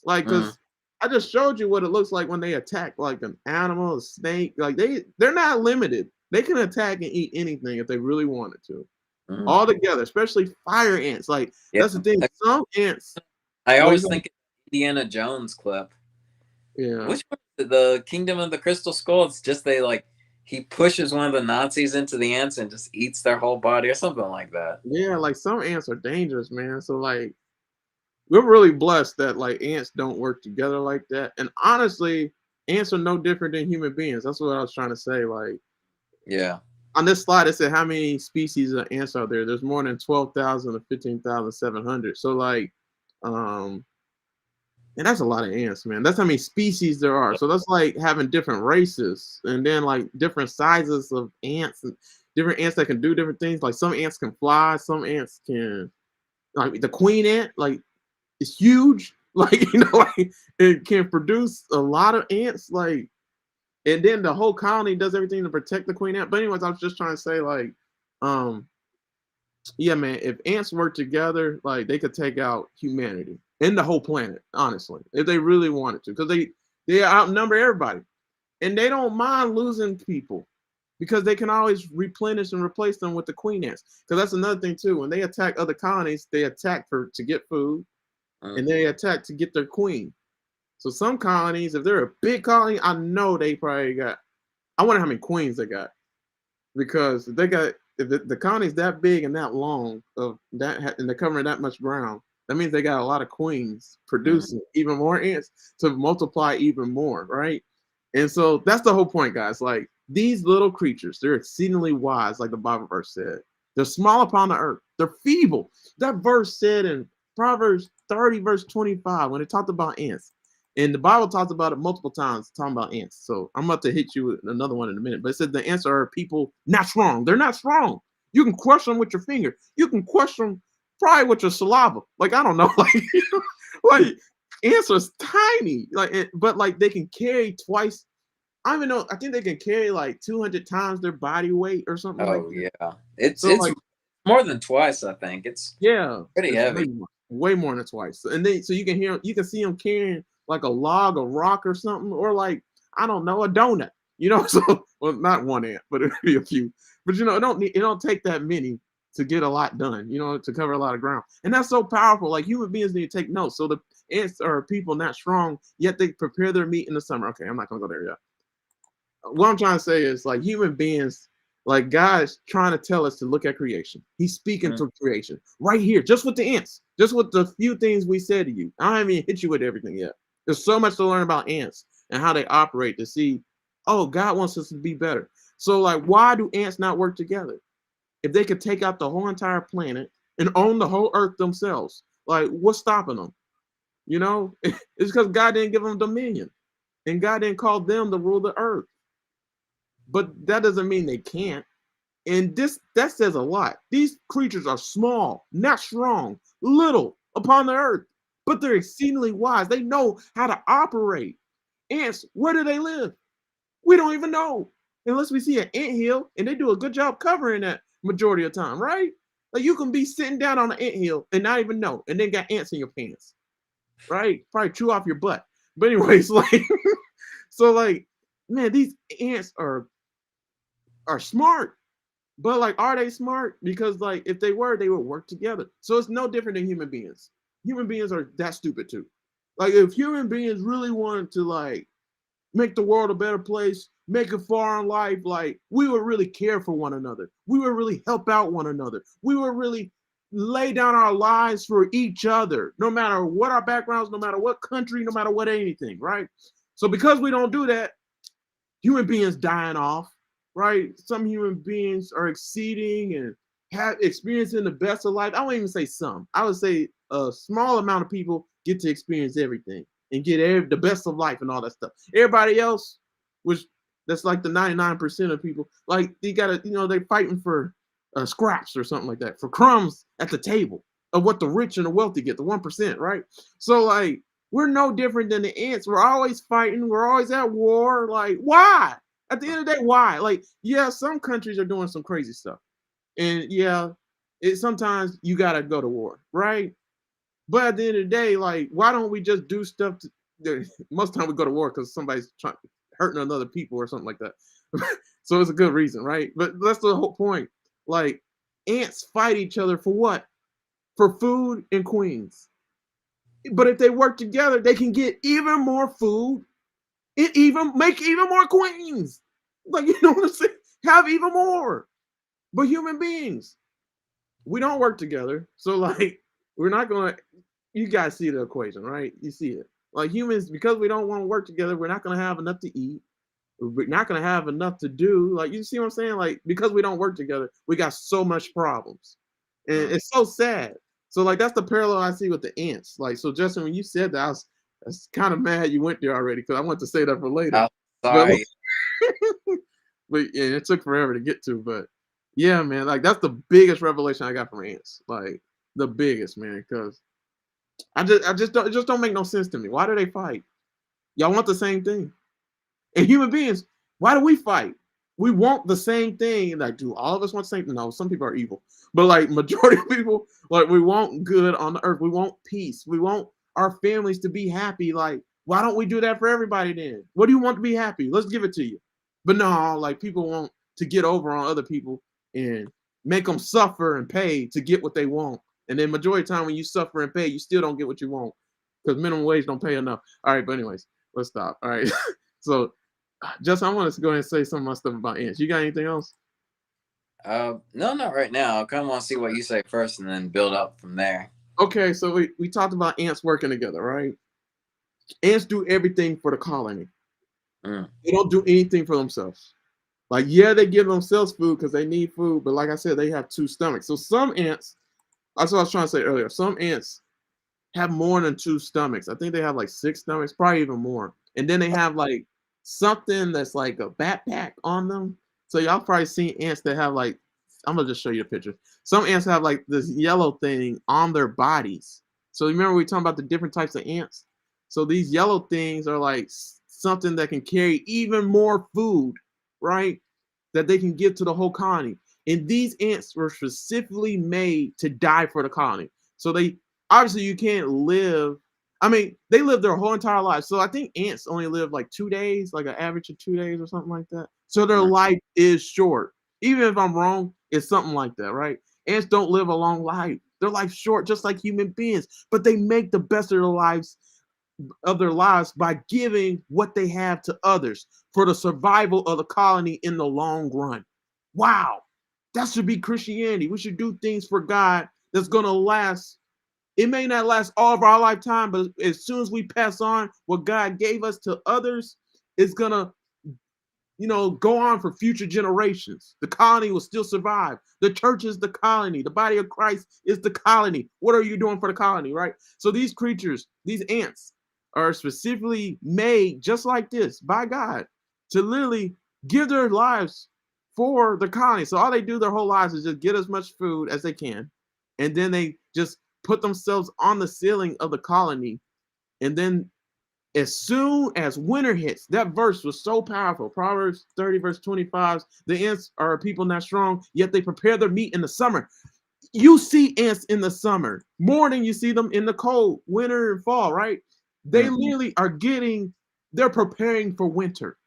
Like, Mm. because I just showed you what it looks like when they attack like an animal, a snake. Like they're not limited. They can attack and eat anything if they really wanted to. Mm. All together, especially fire ants. Like Yeah. that's the thing. Some ants. I What always is think of Indiana Jones clip. Yeah. Which one is it? The Kingdom of the Crystal Skull? It's just they like he pushes one of the Nazis into the ants and just eats their whole body or something like that. Yeah, like some ants are dangerous, man. So like we're really blessed that like ants don't work together like that. And honestly, ants are no different than human beings. That's what I was trying to say. Like Yeah. on this slide, it said how many species of ants are there? There's more than 12,000 to 15,700. So like, and that's a lot of ants, man. That's how many species there are. So that's like having different races and then like different sizes of ants and different ants that can do different things. Like some ants can fly, some ants can, like the queen ant, like it's huge. Like, like it can produce a lot of ants. Like, and then the whole colony does everything to protect the queen ant. But anyways, I was just trying to say, like, um, yeah, man, if ants work together, like they could take out humanity and the whole planet, honestly, if they really wanted to, because they outnumber everybody, and they don't mind losing people because they can always replenish and replace them with the queen ants. Because that's another thing too. When they attack other colonies, they attack to get food, and they attack to get their queen. So some colonies, if they're a big colony, I know they probably got. I wonder how many queens they got, because if they got, if the colony's that big and that long of that, and they're covering that much ground, that means they got a lot of queens producing even more ants to multiply even more, right? And so that's the whole point, guys. Like these little creatures, they're exceedingly wise, like the Bible verse said. They're small upon the earth. They're feeble. That verse said in Proverbs 30, verse 25, when it talked about ants, And the Bible talks about it multiple times, talking about ants. So I'm about to hit you with another one in a minute. But it said the ants are people not strong. They're not strong. You can crush them with your finger. You can crush them probably with your saliva. Like, I don't know, like ants are tiny. But like they can carry twice. I don't even know. I think they can carry like 200 times their body weight or something like Oh that. yeah, it's So it's like, more than twice. I think it's yeah, pretty it's heavy. way more than twice. And then so you can see them carrying like a log, a rock, or something, or like I don't know, a donut. So well, not one ant, but it'd be a few. But it don't take that many to get a lot done. To cover a lot of ground, and that's so powerful. Like human beings need to take notes. So the ants are people not strong, yet they prepare their meat in the summer. Okay, I'm not gonna go there yet. What I'm trying to say is like human beings, like God's trying to tell us to look at creation. He's speaking Mm. to creation right here, just with the ants, just with the few things we said to you. I haven't even hit you with everything yet. There's so much to learn about ants and how they operate to see, oh, God wants us to be better. So like, why do ants not work together? If they could take out the whole entire planet and own the whole earth themselves, like what's stopping them? It's because God didn't give them dominion and God didn't call them to rule the earth. But that doesn't mean they can't. And that says a lot. These creatures are small, not strong, little upon the earth, but they're exceedingly wise. They know how to operate. Ants, where do they live? We don't even know. Unless we see an ant hill, and they do a good job covering that majority of the time, right? Like you can be sitting down on an ant hill and not even know, and then got ants in your pants, right? Probably chew off your butt. But anyways, like so like, man, these ants are smart. But like, are they smart? Because like, if they were, they would work together. So it's no different than human beings. Human beings are that stupid too. Like, if human beings really wanted to like make the world a better place, make it far in life, like we would really care for one another. We would really help out one another. We would really lay down our lives for each other, no matter what our backgrounds, no matter what country, no matter what anything, right? So because we don't do that, human beings dying off, right? Some human beings are exceeding and have experiencing the best of life. I won't even say some. I would say a small amount of people get to experience everything and get the best of life and all that stuff. Everybody else, which that's like the 99% of people, like they gotta, they're fighting for scraps or something like that, for crumbs at the table of what the rich and the wealthy get, the 1%, right? So like we're no different than the ants. We're always fighting. We're always at war. Like, why? At the end of the day, why? Like, yeah, some countries are doing some crazy stuff. And yeah, sometimes you got to go to war, right? But at the end of the day, like, why don't we just do stuff? Most of the time we go to war because somebody's hurting other people or something like that. So it's a good reason, right? But that's the whole point. Like, ants fight each other for what? For food and queens. But if they work together, they can get even more food and even make even more queens. Like, you know what I'm saying? Have even more. But human beings, we don't work together. So, like, we're not going to, you guys see the equation, right? You see it. Like, humans, because we don't want to work together, we're not going to have enough to eat. We're not going to have enough to do. Like, you see what I'm saying? Like, because we don't work together, we got so much problems. And it's so sad. So like that's the parallel I see with the ants. Like so, Justin, when you said that, I was kind of mad you went there already because I want to say that for later. Oh, But sorry. but yeah, it took forever to get to. But yeah, man, like that's the biggest revelation I got from ants. Like the biggest, man, because I just don't it just don't make no sense to me. Why do they fight? Y'all want the same thing. And human beings, why do we fight? We want the same thing. Like, do all of us want the same thing? No, some people are evil. But like majority of people, like we want good on the earth. We want peace. We want our families to be happy. Like, why don't we do that for everybody then? What do you want to be happy? Let's give it to you. But no, like people want to get over on other people and make them suffer and pay to get what they want. And then majority of the time when you suffer and pay, you still don't get what you want because minimum wage don't pay enough. All right, but anyways, let's stop. All right. So Justin, I want us to go ahead and say some of my stuff about ants. You got anything else? No, not right now. I kind of want to see what you say first, and then build up from there. Okay, so we talked about ants working together, right? Ants do everything for the colony. Mm. They don't do anything for themselves. Like, yeah, they give themselves food because they need food, but like I said, they have two stomachs. So some ants, that's what I was trying to say earlier. Some ants have more than two stomachs. I think they have like six stomachs, probably even more. And then they have like something that's like a backpack on them. So y'all probably seen ants that have like, I'm gonna just show you a picture. Some ants have like this yellow thing on their bodies. So remember we talking about the different types of ants? So these yellow things are like something that can carry even more food, right? That they can give to the whole colony. And these ants were specifically made to die for the colony. So they obviously you can't live. I mean, they live their whole entire life. So I think ants only live like 2 days, like an average of 2 days or something like that. So their life is short. Even if I'm wrong, it's something like that, right? Ants don't live a long life. Their life's short, just like human beings. But they make the best of their lives by giving what they have to others for the survival of the colony in the long run. Wow, that should be Christianity. We should do things for God that's going to last. It may not last all of our lifetime, but as soon as we pass on what God gave us to others, it's going to go on for future generations. The colony will still survive. The church is the colony. The body of Christ is the colony. What are you doing for the colony, right? So these creatures, these ants, are specifically made just like this by God to literally give their lives for the colony. So all they do their whole lives is just get as much food as they can, and then they just put themselves on the ceiling of the colony, and then as soon as winter hits, that verse was so powerful. Proverbs 30, verse 25. The ants are a people not strong, yet they prepare their meat in the summer. You see ants in the summer more than you see them in the cold winter and fall, right? They literally they're preparing for winter.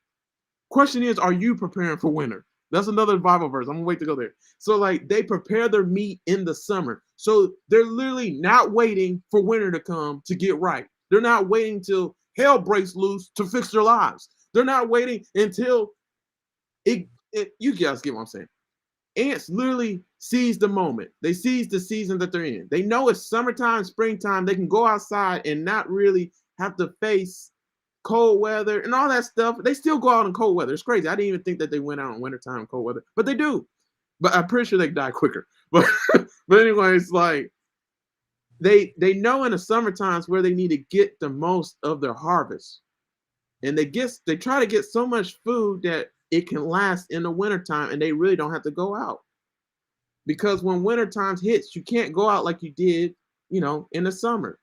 Question is, are you preparing for winter? That's another Bible verse. I'm gonna wait to go there. So, like, they prepare their meat in the summer. So they're literally not waiting for winter to come to get right. They're not waiting till hell breaks loose to fix their lives. They're not waiting until you guys get what I'm saying. Ants literally seize the moment. They seize the season that they're in. They know it's summertime, springtime. They can go outside and not really have to face cold weather and all that stuff. They still go out in cold weather. It's crazy. I didn't even think that they went out in wintertime cold weather, but they do. But I'm pretty sure they die quicker. But but anyway, it's like they know in the summer times where they need to get the most of their harvest. And they try to get so much food that it can last in the wintertime and they really don't have to go out. Because when winter times hits, you can't go out like you did, in the summer.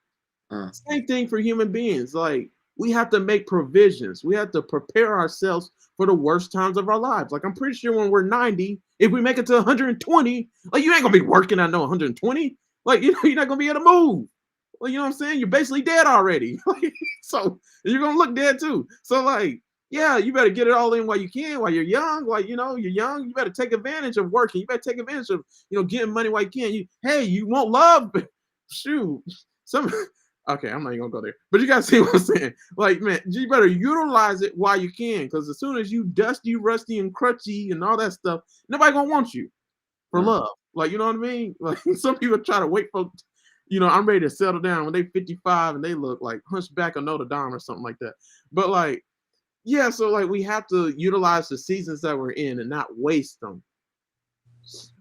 Same thing for human beings. Like, we have to make provisions. We have to prepare ourselves for the worst times of our lives. Like, I'm pretty sure when we're 90, if we make it to 120, like, you ain't gonna be working at no 120. Like, you're not gonna be able to move. Well, you know what I'm saying? You're basically dead already. So you're gonna look dead too. So, like, yeah, you better get it all in while you can, while you're young. Like, you're young. You better take advantage of working. You better take advantage of, getting money while you can. You want love. Shoot. Okay, I'm not even gonna go there. But you guys see what I'm saying. Like, man, you better utilize it while you can, because as soon as you dusty, rusty, and crutchy and all that stuff, nobody gonna want you for love. Like, you know what I mean? Like, some people try to wait for, I'm ready to settle down when they 55 and they look like Hunchback of Notre Dame or something like that. But like, yeah, so like we have to utilize the seasons that we're in and not waste them.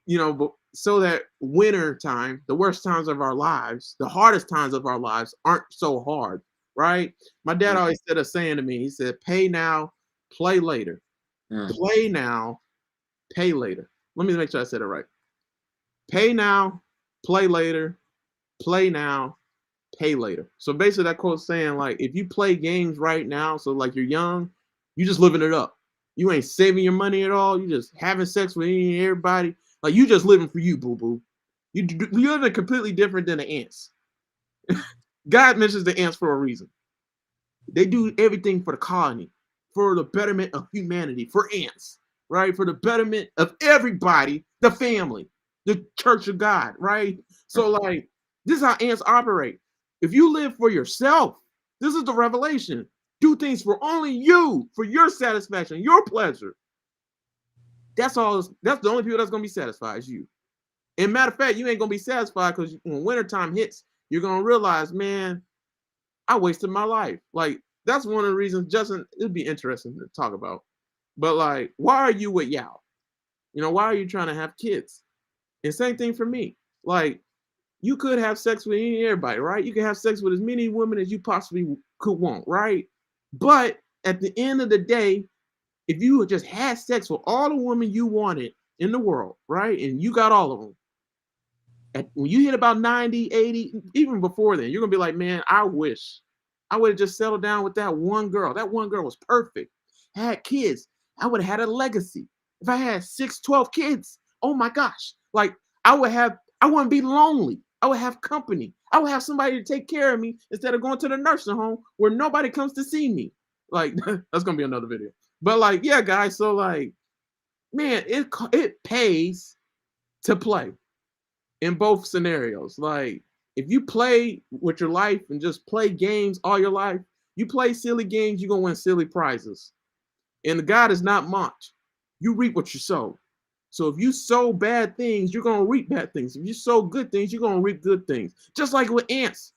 But so that winter time, the worst times of our lives, the hardest times of our lives aren't so hard, right? My dad always said a saying to me. He said, "Pay now, play later. Play now, pay later." Let me make sure I said it right. Pay now, play later. Play now, pay later. So basically that quote's saying, like, if you play games right now, so like you're young, you just living it up. You ain't saving your money at all. You just having sex with everybody. Like, you just living for you, boo-boo. You're living completely different than the ants. God mentions the ants for a reason. They do everything for the colony, for the betterment of humanity, for ants, right? For the betterment of everybody, the family, the church of God, right? So, like, this is how ants operate. If you live for yourself, this is the revelation. Do things for only you, for your satisfaction, your pleasure. That's all. That's the only people that's gonna be satisfied is you. And matter of fact, you ain't gonna be satisfied because when wintertime hits, you're gonna realize, man, I wasted my life. Like, that's one of the reasons, Justin, it'd be interesting to talk about. But like, why are you with Yao? Why are you trying to have kids? And same thing for me. Like, You could have sex with everybody, right? You can have sex with as many women as you possibly could want, right? But at the end of the day, if you just had sex with all the women you wanted in the world, right? And you got all of them, when you hit about 90, 80, even before then, you're gonna be like, man, I wish I would have just settled down with that one girl. That one girl was perfect. Had kids. I would have had a legacy. If I had 6, 12 kids, oh my gosh. Like I wouldn't be lonely. I would have company. I would have somebody to take care of me instead of going to the nursing home where nobody comes to see me. Like that's gonna be another video. But like, yeah, guys. So like, man, it pays to play in both scenarios. Like if you play with your life and just play games all your life, you play silly games, you're gonna win silly prizes. And God is not mocked. You reap what you sow. So if you sow bad things, you're gonna reap bad things. If you sow good things, you're gonna reap good things. Just like with ants,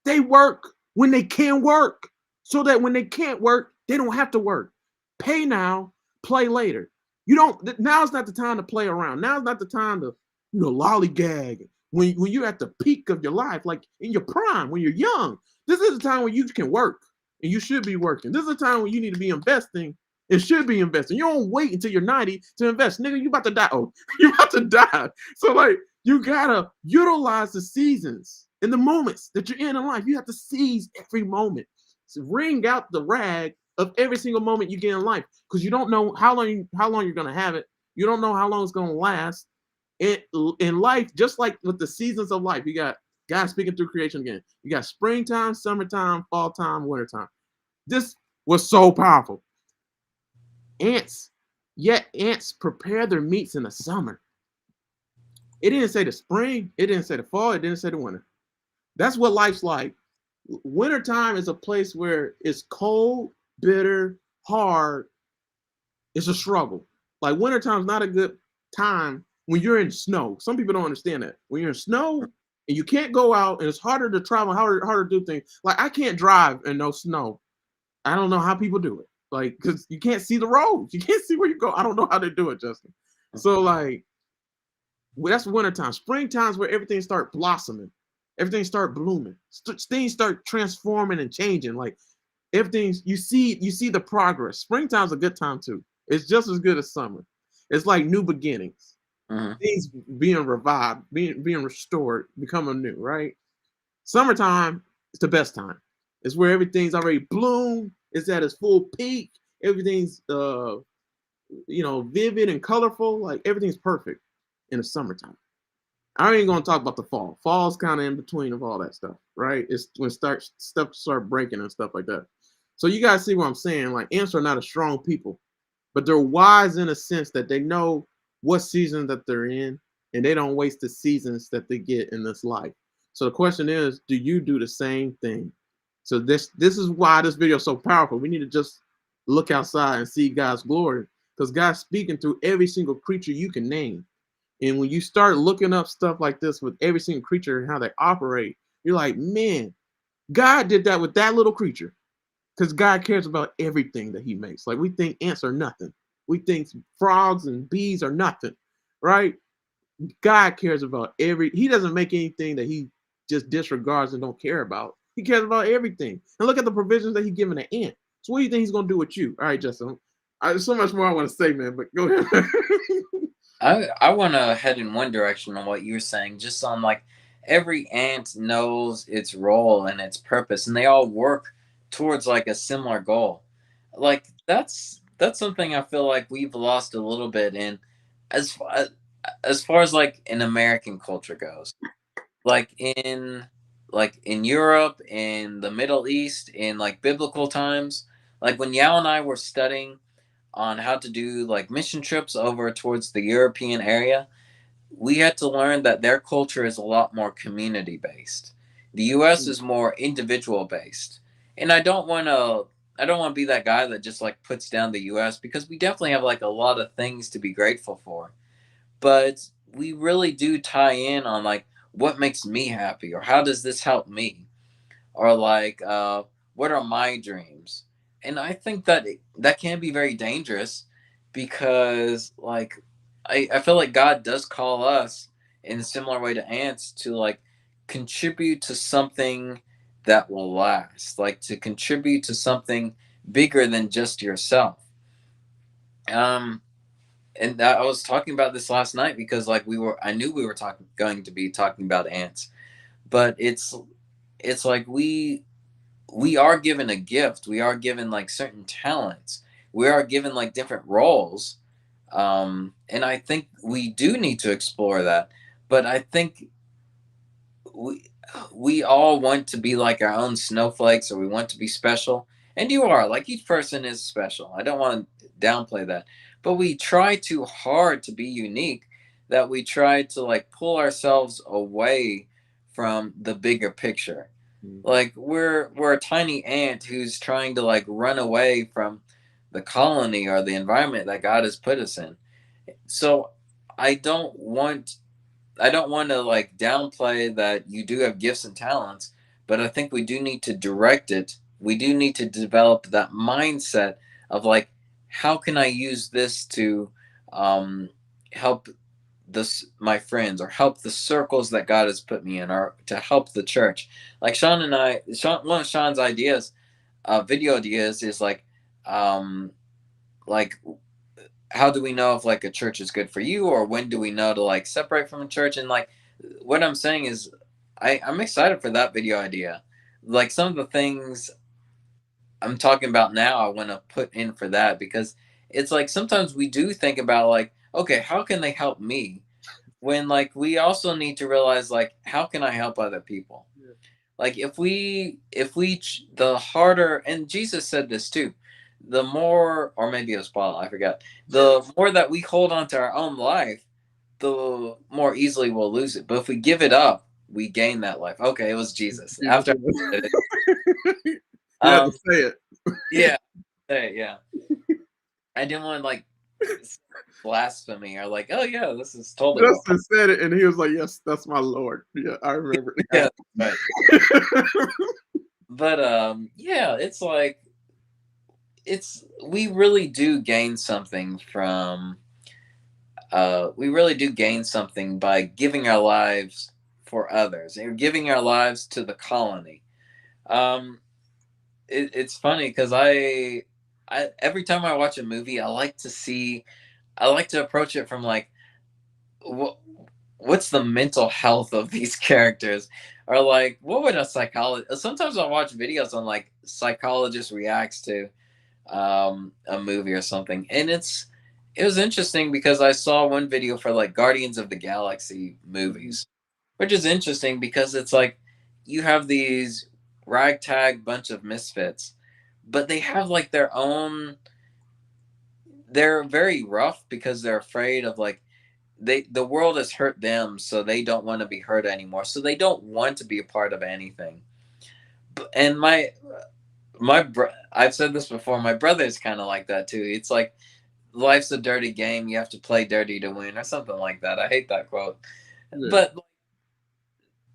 they work when they can work, so that when they can't work, they don't have to work. Pay now, play later. You don't. Now's not the time to play around. Now's not the time to lollygag. When you're at the peak of your life, like in your prime, when you're young, this is the time when you can work and you should be working. This is the time when you need to be investing and should be investing. You don't wait until you're 90 to invest. Nigga, you about to die. Oh, you about to die. So like you gotta utilize the seasons and the moments that you're in life. You have to seize every moment. So wring out the rag of every single moment you get in life. Because you don't know how long you're gonna have it. You don't know how long it's gonna last. In life, just like with the seasons of life, you got God speaking through creation again. You got springtime, summertime, fall time, wintertime. This was so powerful. Ants, yet ants prepare their meats in the summer. It didn't say the spring, it didn't say the fall, it didn't say the winter. That's what life's like. Wintertime is a place where it's cold, bitter, hard. It's a struggle. Like wintertime is not a good time when you're in snow. Some people don't understand that. When you're in snow and you can't go out and it's harder to travel, harder to do things. Like I can't drive in no snow. I don't know how people do it. Like, because you can't see the roads. You can't see where you go. I don't know how they do it, Justin. So like, well, that's wintertime. Springtime's where everything start blossoming. Everything start blooming. Things start transforming and changing. Like everything's you see the progress. Springtime's a good time too. It's just as good as summer. It's like new beginnings. Things being revived, being restored, becoming new, right? Summertime is the best time. It's where everything's already bloomed. It's at its full peak. Everything's vivid and colorful. Like everything's perfect in the summertime. I ain't gonna talk about the fall. Fall's kind of in between of all that stuff, right? It's when stuff start breaking and stuff like that. So you guys see what I'm saying? Like ants are not a strong people, but they're wise in a sense that they know what season that they're in, and they don't waste the seasons that they get in this life. So the question is, do you do the same thing? So this is why this video is so powerful. We need to just look outside and see God's glory, because God's speaking through every single creature you can name. And when you start looking up stuff like this with every single creature and how they operate, you're like, man, God did that with that little creature. Because God cares about everything that he makes. Like we think ants are nothing. We think frogs and bees are nothing, right? God cares about he doesn't make anything that he just disregards and don't care about. He cares about everything. And look at the provisions that he's given an ant. So what do you think he's going to do with you? All right, Justin. There's so much more I want to say, man, but go ahead. I want to head in one direction on what you're saying, just on like every ant knows its role and its purpose, and they all work towards like a similar goal. Like that's something I feel like we've lost a little bit in as far as far as like in American culture goes. Like in Europe, in the Middle East, in like biblical times, like when Yao and I were studying on how to do like mission trips over towards the European area, we had to learn that their culture is a lot more community based. The US is more individual based. And I don't want to be that guy that just like puts down the US, because we definitely have like a lot of things to be grateful for. But we really do tie in on like what makes me happy, or how does this help me, or like what are my dreams. And I think that that can be very dangerous, because like I feel like God does call us in a similar way to ants to like contribute to something that will last, like to contribute to something bigger than just yourself. Um, and I was talking about this last night because like I knew we were talking going to be talking about ants, but it's like we are given a gift. We are given like certain talents. We are given like different roles. And I think we do need to explore that. But I think we we all want to be like our own snowflakes, or we want to be special. And you are, like, each person is special. I don't want to downplay that. But we try too hard to be unique, that we try to like pull ourselves away from the bigger picture. Like we're a tiny ant who's trying to like run away from the colony or the environment that God has put us in. So I don't want I don't want to like downplay that you do have gifts and talents, but I think we do need to direct it. We do need to develop that mindset of like, how can I use this to um, help this my friends, or help the circles that God has put me in, or to help the church. Like one of Sean's ideas, video ideas, is um, like how do we know if like a church is good for you, or when do we know to like separate from a church? And like what I'm saying is I'm excited for that video idea. Like some of the things I'm talking about now I want to put in for that, because it's like sometimes we do think about like, okay, how can they help me, when like we also need to realize like, how can I help other people? Yeah. Like if we the harder, and Jesus said this too, the more, or maybe it was Paul, I forgot, the more that we hold on to our own life, the more easily we'll lose it. But if we give it up, we gain that life. Okay, it was Jesus Jesus, after I yeah. said it. You had to um say it. yeah, yeah, I didn't want to like blasphemy, or like, oh yeah, this is totally what Paul. Justin said it, and he was like, "Yes, that's my Lord." Yeah, I remember it Yeah, now. right. But yeah, it's like, it's we really do gain something from we really do gain something by giving our lives for others, and giving our lives to the colony. um it's funny because I every time I watch a movie, I like to approach it from like, what what's the mental health of these characters, or like what would a psychologist, sometimes I'll watch videos on like psychologist reacts to a movie or something. And it was interesting because I saw one video for like Guardians of the Galaxy Mhm. movies, which is interesting because it's like you have these ragtag bunch of misfits, but they have like their own, they're very rough because they're afraid of like, the world has hurt them, so they don't want to be hurt anymore, so they don't want to be a part of anything. And I've said this before, my brother is kind of like that too. It's like life's a dirty game, you have to play dirty to win, or something like that. I hate that quote. Yeah. But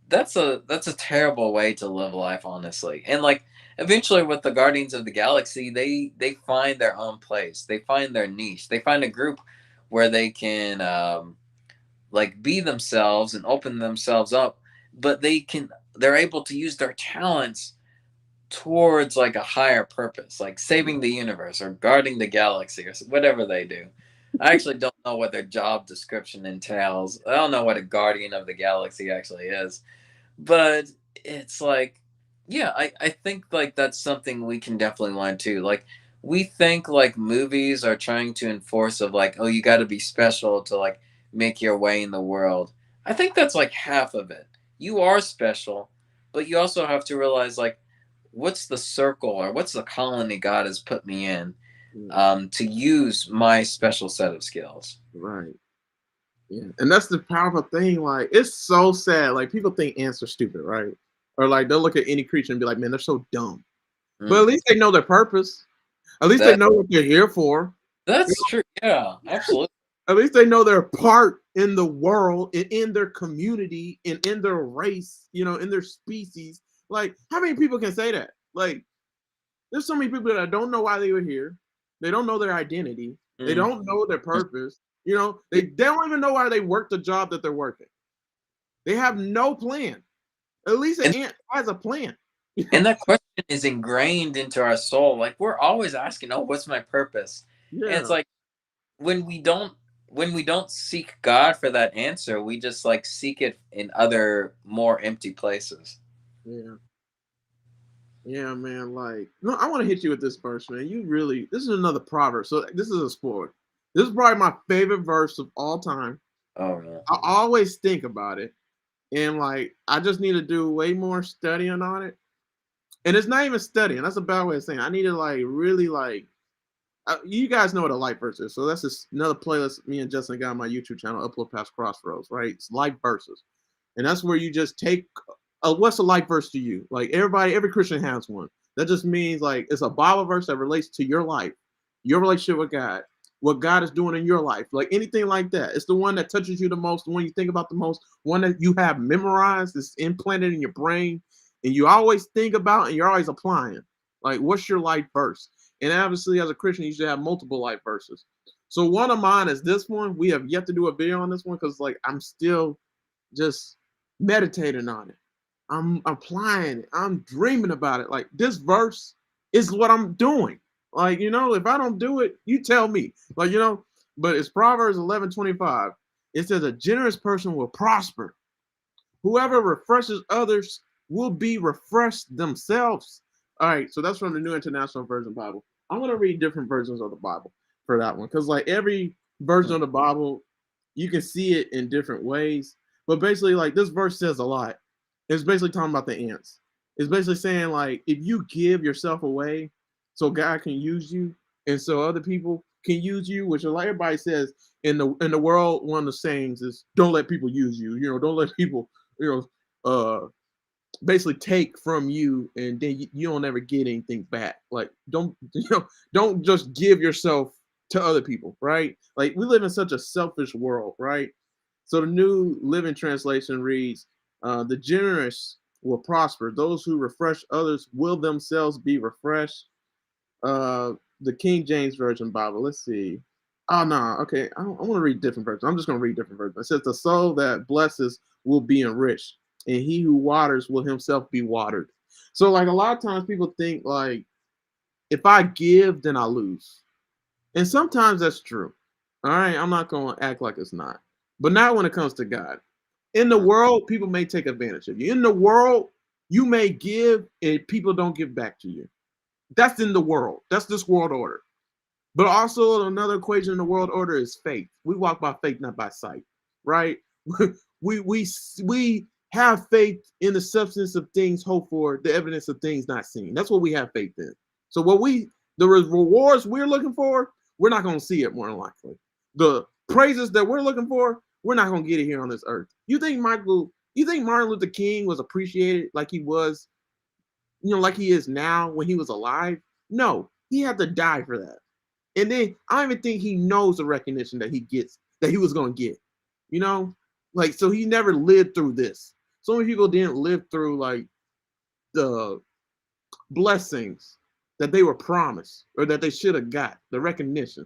that's a terrible way to live life, honestly. And like eventually with the Guardians of the Galaxy, they find their own place, they find their niche, they find a group where they can like be themselves and open themselves up, but they're able to use their talents towards like a higher purpose, like saving the universe or guarding the galaxy or whatever they do. I actually don't know what their job description entails. I don't know what a guardian of the galaxy actually is. But it's like, yeah, I think like that's something we can definitely learn too. Like we think like movies are trying to enforce of like, oh, you got to be special to like make your way in the world. I think that's like half of it. You are special, but you also have to realize like, what's the circle or what's the colony God has put me in, Yeah. to use my special set of skills. Right. Yeah, and that's the powerful thing. Like, it's so sad. Like, people think ants are stupid, right? Or like they'll look at any creature and be like, "Man, they're so dumb." But at Mm. least they know their purpose. At least they That know what they're here for. You that's true. Yeah, absolutely. know, at least they know their part in the world and in their community and in their race. You know, in their species. Like, how many people can say that? Like, there's so many people that don't know why they were here. They don't know their identity. They Mm. don't know their purpose. You know, they don't even know why they work the job that they're working. They have no plan. At least an And ant has a plan. and that question is ingrained into our soul. Like we're always asking, "Oh, what's my purpose?" And it's Yeah, like when we don't when we don't seek God for that answer, we just like seek it in other more empty places. yeah, yeah, man. Like, no, I want to hit you with this verse, man. You really, this is another proverb. So this is a spoiler. This is probably my favorite verse of all time. Oh no. I always think about it, and like, I just need to do way more studying on it. And it's not even studying. That's a bad way of saying it. I need to like really like. You guys know what a life verse is, so that's just another playlist me and Justin got on my YouTube channel, Uplift Past Crossroads, right? It's life verses, and that's where you just take what's a life verse to you? Like every Christian has one. That just means like it's a Bible verse that relates to your life, your relationship with God, what God is doing in your life, like anything like that. It's the one that touches you the most, the one you think about the most, one that you have memorized, it's implanted in your brain, and you always think about and you're always applying. Like, what's your life verse? And obviously, as a Christian, you should have multiple life verses. So one of mine is this one. We have yet to do a video on this one because like I'm still just meditating on it. I'm applying it. I'm dreaming about it. Like this verse is what I'm doing. Like, if I don't do it, you tell me. Like, but it's Proverbs 11:25. It says a generous person will prosper. Whoever refreshes others will be refreshed themselves. All right, so that's from the New International Version Bible. I'm gonna read different versions of the Bible for that one because like every version of the Bible, you can see it in different ways. But basically, like this verse says a lot. It's basically talking about the ants. It's basically saying like if you give yourself away, so God can use you, and so other people can use you, which like everybody says in the world, one of the sayings is don't let people use you. Don't let people basically take from you and then you don't ever get anything back. Like don't just give yourself to other people, right? Like we live in such a selfish world, right? So the New Living Translation reads, the generous will prosper. Those who refresh others will themselves be refreshed. The King James Version Bible. Let's see. Oh no, okay. I want to read different versions. I'm just going to read different versions. It says, "The soul that blesses will be enriched, and he who waters will himself be watered." So, like a lot of times, people think like, if I give, then I lose, and sometimes that's true. All right, I'm not going to act like it's not, but not when it comes to God. In the world, people may take advantage of you. In the world, you may give, and people don't give back to you. That's in the world. That's this world order. But also another equation in the world order is faith. We walk by faith, not by sight, right? we have faith in the substance of things hoped for, the evidence of things not seen. That's what we have faith in. So the rewards we're looking for, we're not going to see it more than likely. The praises that we're looking for, we're not going to get it here on this earth. You think Martin Luther King was appreciated like he was, like he is now when he was alive? No, he had to die for that. And then I don't even think he knows the recognition that he was gonna get. You know? Like, so he never lived through this. So many people didn't live through like the blessings that they were promised or that they should have got, the recognition.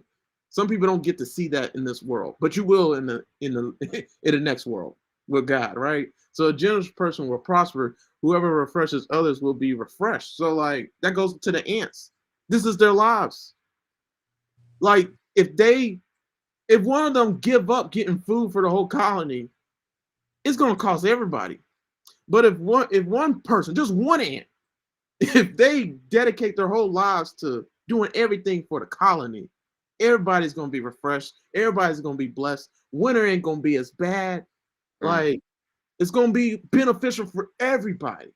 Some people don't get to see that in this world, but you will in the in the next world with God, right? So a generous person will prosper. Whoever refreshes others will be refreshed. So like that goes to the ants. This is their lives. Like if one of them give up getting food for the whole colony, it's gonna cost everybody. But if one person, just one ant, if they dedicate their whole lives to doing everything for the colony, everybody's gonna be refreshed. Everybody's gonna be blessed. Winter ain't gonna be as bad. Like it's gonna be beneficial for everybody.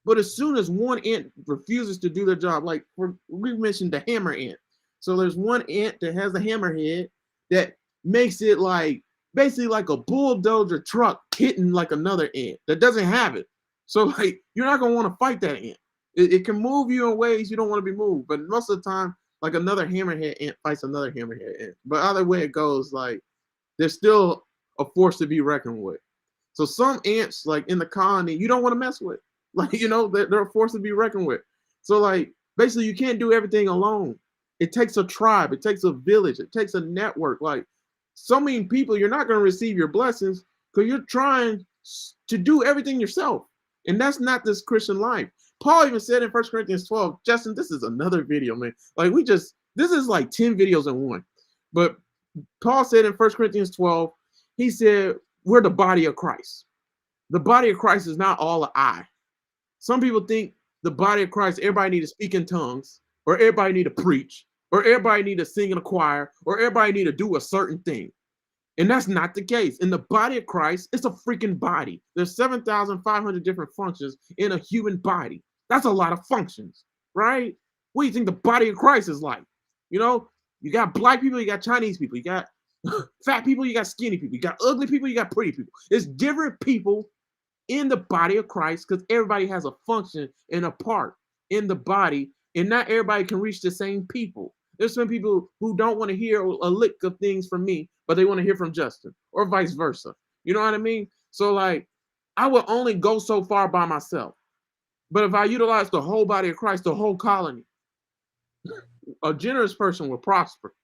But as soon as one ant refuses to do their job, like we mentioned the hammer ant. So there's one ant that has a hammerhead that makes it like basically like a bulldozer truck hitting like another ant that doesn't have it. So like you're not gonna want to fight that ant. It can move you in ways you don't want to be moved, but most of the time, like another hammerhead ant fights another hammerhead ant. But either way it goes, like there's still a force to be reckoned with. So some ants, like in the colony, you don't want to mess with. Like, they're a force to be reckoned with. So, like, basically, you can't do everything alone. It takes a tribe, it takes a village, it takes a network. Like, so many people, you're not going to receive your blessings because you're trying to do everything yourself. And that's not this Christian life. Paul even said in 1 Corinthians 12, Justin, this is another video, man. Like this is like 10 videos in one. But Paul said in 1 Corinthians 12, he said, we're the body of Christ. The body of Christ is not all an eye. Some people think the body of Christ, everybody need to speak in tongues, or everybody need to preach, or everybody need to sing in a choir, or everybody need to do a certain thing. And that's not the case. In the body of Christ, it's a freaking body. There's 7,500 different functions in a human body. That's a lot of functions, right? What do you think the body of Christ is like? You know, you got black people, you got Chinese people, you got fat people, you got skinny people, you got ugly people, you got pretty people. It's different people in the body of Christ because everybody has a function and a part in the body, and not everybody can reach the same people. There's some people who don't want to hear a lick of things from me, but they want to hear from Justin, or vice versa. You know what I mean? So like, I will only go so far by myself. But if I utilize the whole body of Christ, the whole colony, a generous person will prosper.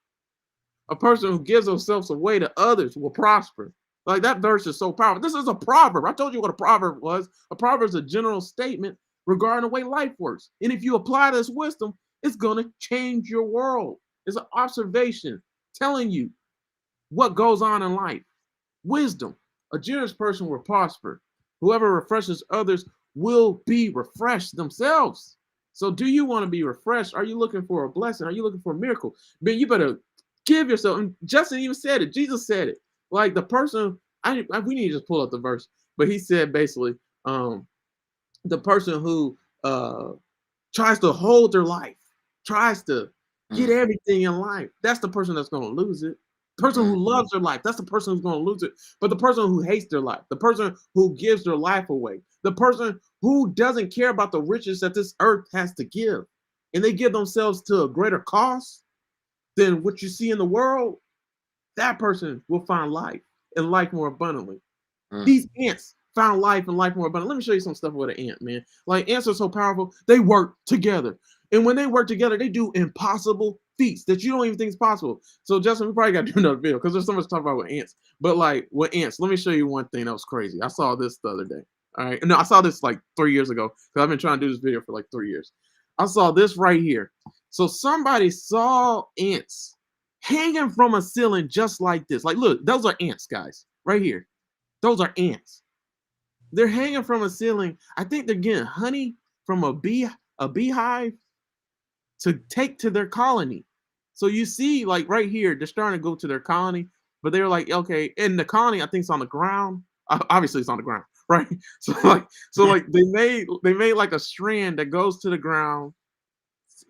A person who gives themselves away to others will prosper. Like, that verse is so powerful. This is a proverb. I told you what a proverb was. A proverb is a general statement regarding the way life works. And if you apply this wisdom, it's going to change your world. It's an observation telling you what goes on in life. Wisdom. A generous person will prosper. Whoever refreshes others will be refreshed themselves. So do you want to be refreshed? Are you looking for a blessing? Are you looking for a miracle? Man, you better give yourself. And Justin even said it. Jesus said it. Like, the person, we need to just pull up the verse, but he said basically, the person who tries to hold their life, tries to get everything in life, that's the person that's going to lose it. The person who loves their life, that's the person who's going to lose it. But the person who hates their life, the person who gives their life away, the person who doesn't care about the riches that this earth has to give, and they give themselves to a greater cost than what you see in the world, that person will find life and life more abundantly. These ants found life and life more abundantly. Let me show you some stuff with an ant, man. Like, ants are so powerful. They work together. And when they work together, they do impossible feats that you don't even think is possible. So, Justin, we probably got to do another video because there's so much to talk about with ants. But, like, with ants, let me show you one thing that was crazy. I saw this the other day. All right. No, I saw this like 3 years ago because I've been trying to do this video for like 3 years. I saw this right here. So, somebody saw ants hanging from a ceiling just like this. Like, look, those are ants, guys, right here. Those are ants. They're hanging from a ceiling. I think they're getting honey from a beehive to take to their colony. So you see, like right here, they're starting to go to their colony, but they're like, okay, and the colony, I think it's on the ground. Obviously, it's on the ground, right? So like they made like a strand that goes to the ground,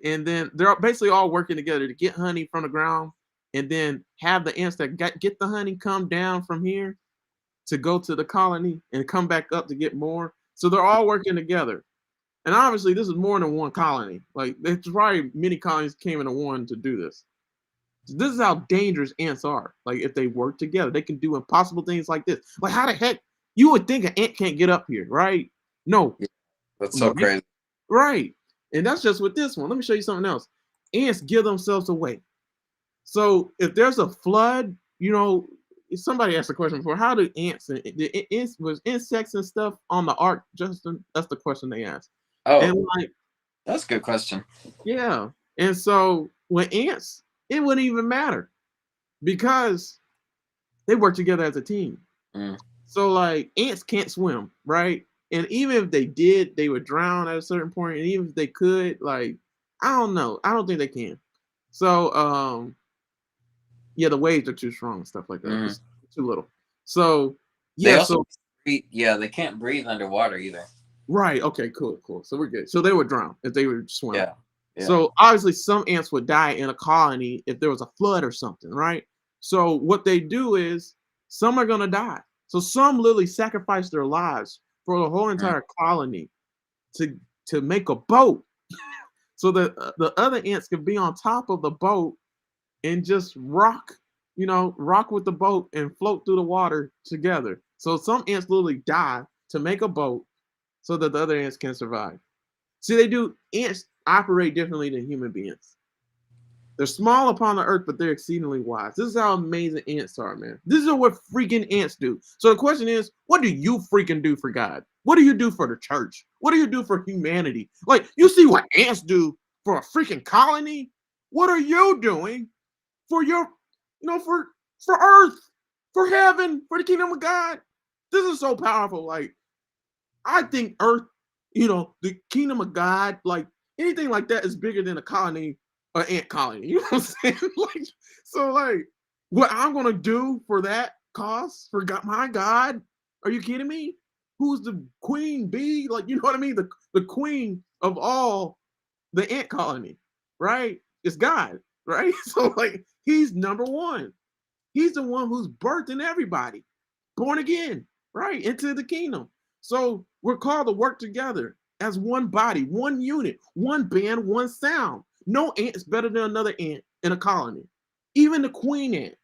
and then they're basically all working together to get honey from the ground, and then have the ants that get the honey come down from here to go to the colony and come back up to get more. So they're all working together. And obviously, this is more than one colony. Like, there's probably many colonies came into one to do this. This is how dangerous ants are. Like, if they work together, they can do impossible things like this. Like, how the heck you would think an ant can't get up here, right? No. Yeah, that's so crazy. Right. And that's just with this one. Let me show you something else. Ants give themselves away. So if there's a flood, you know, somebody asked a question before, how do ants was insects and stuff on the ark, Justin? That's the question they asked. Oh, and like, that's a good question. Yeah. And so with ants, it wouldn't even matter because they work together as a team. So like, ants can't swim, right? And even if they did, they would drown at a certain point. And even if they could, like, I don't know. I don't think they can. So yeah, the waves are too strong and stuff like that. It's too little. So yeah, they can't breathe underwater either. Right. Okay, cool. So we're good. So they would drown if they would swim. Yeah. So obviously some ants would die in a colony if there was a flood or something, right? So what they do is some are gonna die. So some literally sacrifice their lives for the whole entire colony to make a boat. So that the other ants can be on top of the boat and just rock with the boat and float through the water together. So some ants literally die to make a boat so that the other ants can survive. See, ants operate differently than human beings. They're small upon the earth, but they're exceedingly wise. This is how amazing ants are, man. This is what freaking ants do. So the question is, what do you freaking do for God? What do you do for the church? What do you do for humanity? Like, you see what ants do for a freaking colony? What are you doing for your, for earth, for heaven, for the kingdom of God? This is so powerful. Like, I think earth, the kingdom of God, like anything like that is bigger than a colony, an ant colony. You know what I'm saying? Like, so like what I'm gonna do for that cause for God, my God, are you kidding me? Who's the queen bee? Like, you know what I mean? The queen of all the ant colony, right? It's God, right? So like he's number one. He's the one who's birthing everybody, born again, right, into the kingdom. So we're called to work together as one body, one unit, one band, one sound. No ant is better than another ant in a colony. Even the queen ant,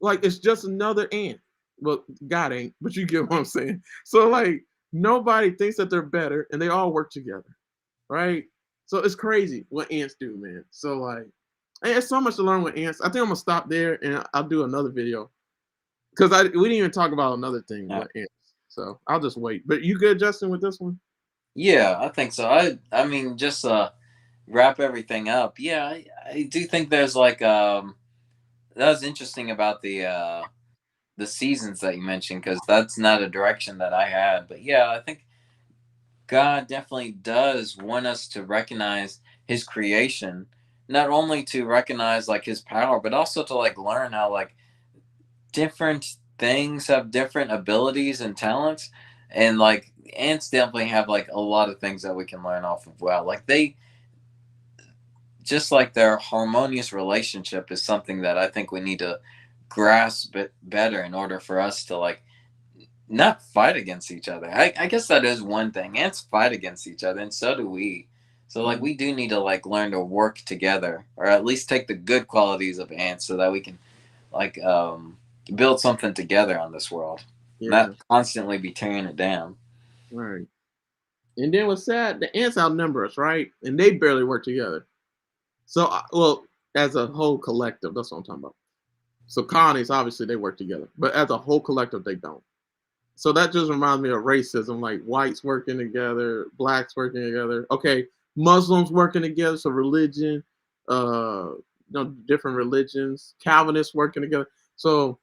like it's just another ant. Well, God ain't, but you get what I'm saying. So like nobody thinks that they're better, and they all work together, right? So it's crazy what ants do, man. So like, there's so much to learn with ants. I think I'm gonna stop there, and I'll do another video because we didn't even talk about another thing Yeah. with ants. So I'll just wait. But you good, Justin, with this one? Yeah, I think so. I mean, just wrap everything up. Yeah, I do think there's like that was interesting about the seasons that you mentioned, because that's not a direction that I had. But yeah, I think God definitely does want us to recognize his creation, not only to recognize like his power, but also to like learn how like different things have different abilities and talents. And like ants definitely have like a lot of things that we can learn off of. Well, like they just like their harmonious relationship is something that I think we need to grasp it better in order for us to like not fight against each other. I guess that is one thing. Ants fight against each other, and so do we. So like we do need to like learn to work together, or at least take the good qualities of ants, so that we can like build something together on this world, Yeah, not constantly be tearing it down. right. And then what's sad? The ants outnumber us, right? And they barely work together. So, well, as a whole collective, that's what I'm talking about. So colonies, obviously, they work together, but as a whole collective, they don't. So that just reminds me of racism, like whites working together, blacks working together. Okay, Muslims working together, so religion, different religions, Calvinists working together. So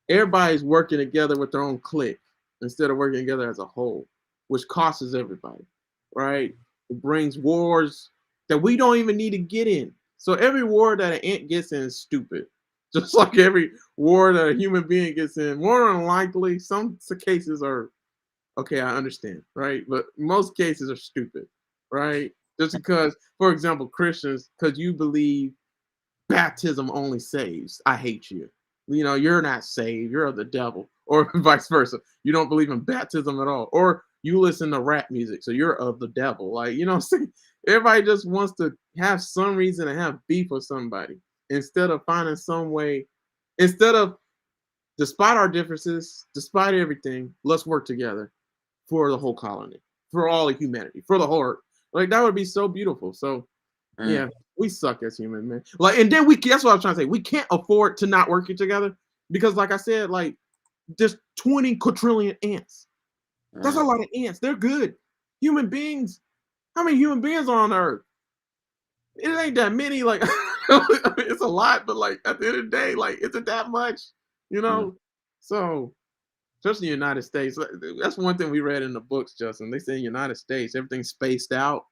everybody's working together with their own clique instead of working together as a whole, which costs everybody, right? It brings wars that we don't even need to get in. So every war that an ant gets in is stupid. Just like every war that a human being gets in, more than likely, some cases are okay, I understand, right? But most cases are stupid, right? Just because, for example, Christians, because you believe baptism only saves. I hate you. You're not saved. You're of the devil. Or vice versa. You don't believe in baptism at all. Or you listen to rap music, so you're of the devil. Like, what I'm saying? Everybody just wants to have some reason to have beef with somebody instead of finding some way, instead of, despite our differences, despite everything, let's work together for the whole colony, for all of humanity, for the whole earth. Like, that would be so beautiful. So, Mm. yeah, we suck as human, man. Like, and then that's what I was trying to say. We can't afford to not work together because, like I said, like, there's 20 quadrillion ants. That's a Mm. lot of ants. They're good. Human beings. How many human beings are on Earth? It ain't that many. Like, I mean, it's a lot, but like at the end of the day, like, is it that much? You Mm. know? So, especially in the United States, that's one thing we read in the books, Justin. They say in the United States, everything's spaced out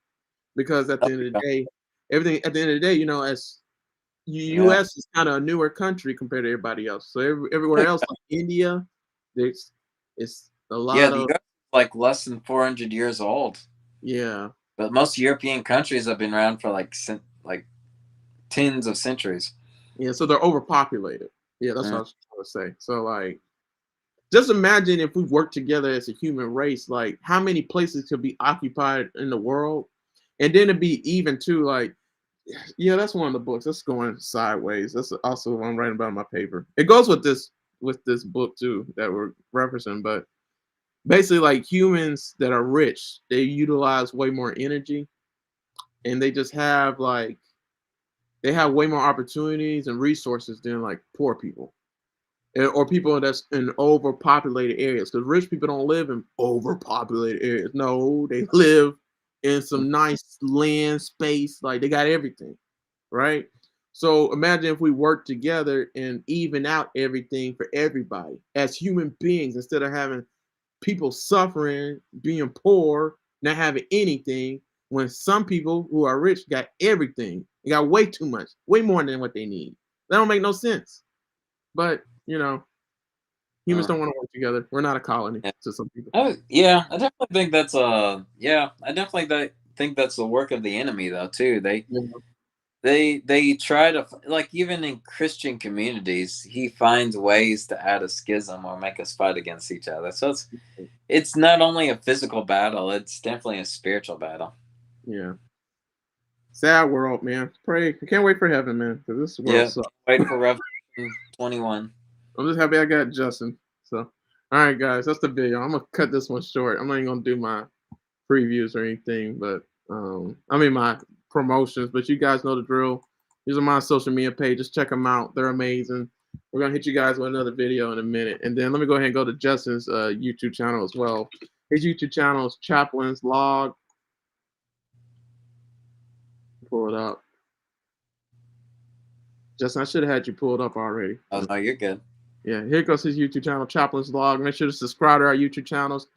because at Oh, the end of the yeah. day, everything at the end of the day, as Yeah. U.S. is kind of a newer country compared to everybody else. So everywhere else, like India, there's it's a Yeah, lot the of, US is like less than 400 years old, yeah, but most European countries have been around for like like tens of centuries. yeah. So they're overpopulated. Yeah, that's what I Mm. was trying to say. So like, just imagine if we work together as a human race, like how many places could be occupied in the world, and then it'd be even too. Like, yeah, that's one of the books. That's going sideways. That's also what I'm writing about in my paper. It goes with this book too that we're referencing, but basically like humans that are rich, they utilize way more energy and they just have like they have way more opportunities and resources than like poor people or people that's in overpopulated areas. Because rich people don't live in overpopulated areas. No, they live in some nice land space. Like they got everything, right? So imagine if we work together and even out everything for everybody as human beings instead of having people suffering, being poor, not having anything. When some people who are rich got everything, they got way too much, way more than what they need. That don't make no sense. But humans Uh, don't want to work together. We're not a colony yeah. to some people. Oh, yeah, I definitely think that's yeah, I definitely think that's the work of the enemy though too. Yeah. They try to like even in Christian communities, he finds ways to add a schism or make us fight against each other. So it's not only a physical battle; it's definitely a spiritual battle. Yeah. Sad world, man. Pray. I can't wait for heaven, man, because this world Yeah, sucks. can't wait for Revelation 21. I'm just happy I got Justin. So, all right, guys, that's the video. I'm gonna cut this one short. I'm not even gonna do my previews or anything, but I mean my promotions. But you guys know the drill. These are my social media pages. Check them out. They're amazing. We're gonna hit you guys with another video in a minute, and then let me go ahead and go to Justin's YouTube channel as well. His YouTube channel is Chaplain's Log. Pull it up. Justin, I should have had you pulled up already. Oh no, you're good. Yeah, here goes his YouTube channel, Chaplin's Vlog. Make sure to subscribe to our YouTube channels.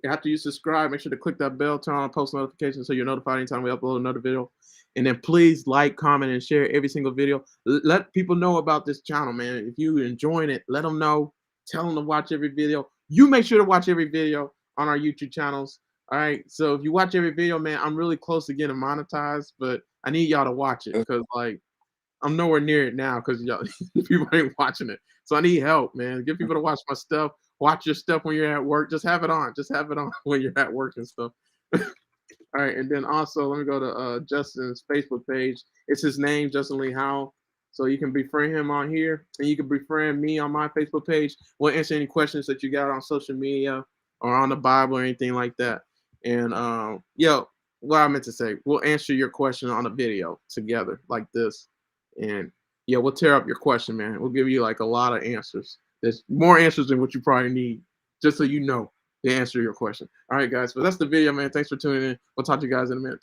After you subscribe, make sure to click that bell, turn on post notifications so you're notified anytime we upload another video. And then please like, comment, and share every single video. Let people know about this channel, man. If you're enjoying it, let them know. Tell them to watch every video. You make sure to watch every video on our YouTube channels. All right. So if you watch every video, man, I'm really close to getting monetized, but I need y'all to watch it because like I'm nowhere near it now because y'all people ain't watching it. So I need help, man. Get people to watch my stuff. Watch your stuff when you're at work. Just have it on. Just have it on when you're at work and stuff. All right, and then also let me go to Justin's Facebook page. It's his name, Justin Lee Howell. So you can befriend him on here, and you can befriend me on my Facebook page. We'll answer any questions that you got on social media or on the Bible or anything like that. And what I meant to say, we'll answer your question on a video together like this. And yeah, we'll tear up your question, man. We'll give you like a lot of answers. There's more answers than what you probably need, just so you know the answer to your question. All right, guys. But that's the video, man. Thanks for tuning in. We'll talk to you guys in a minute.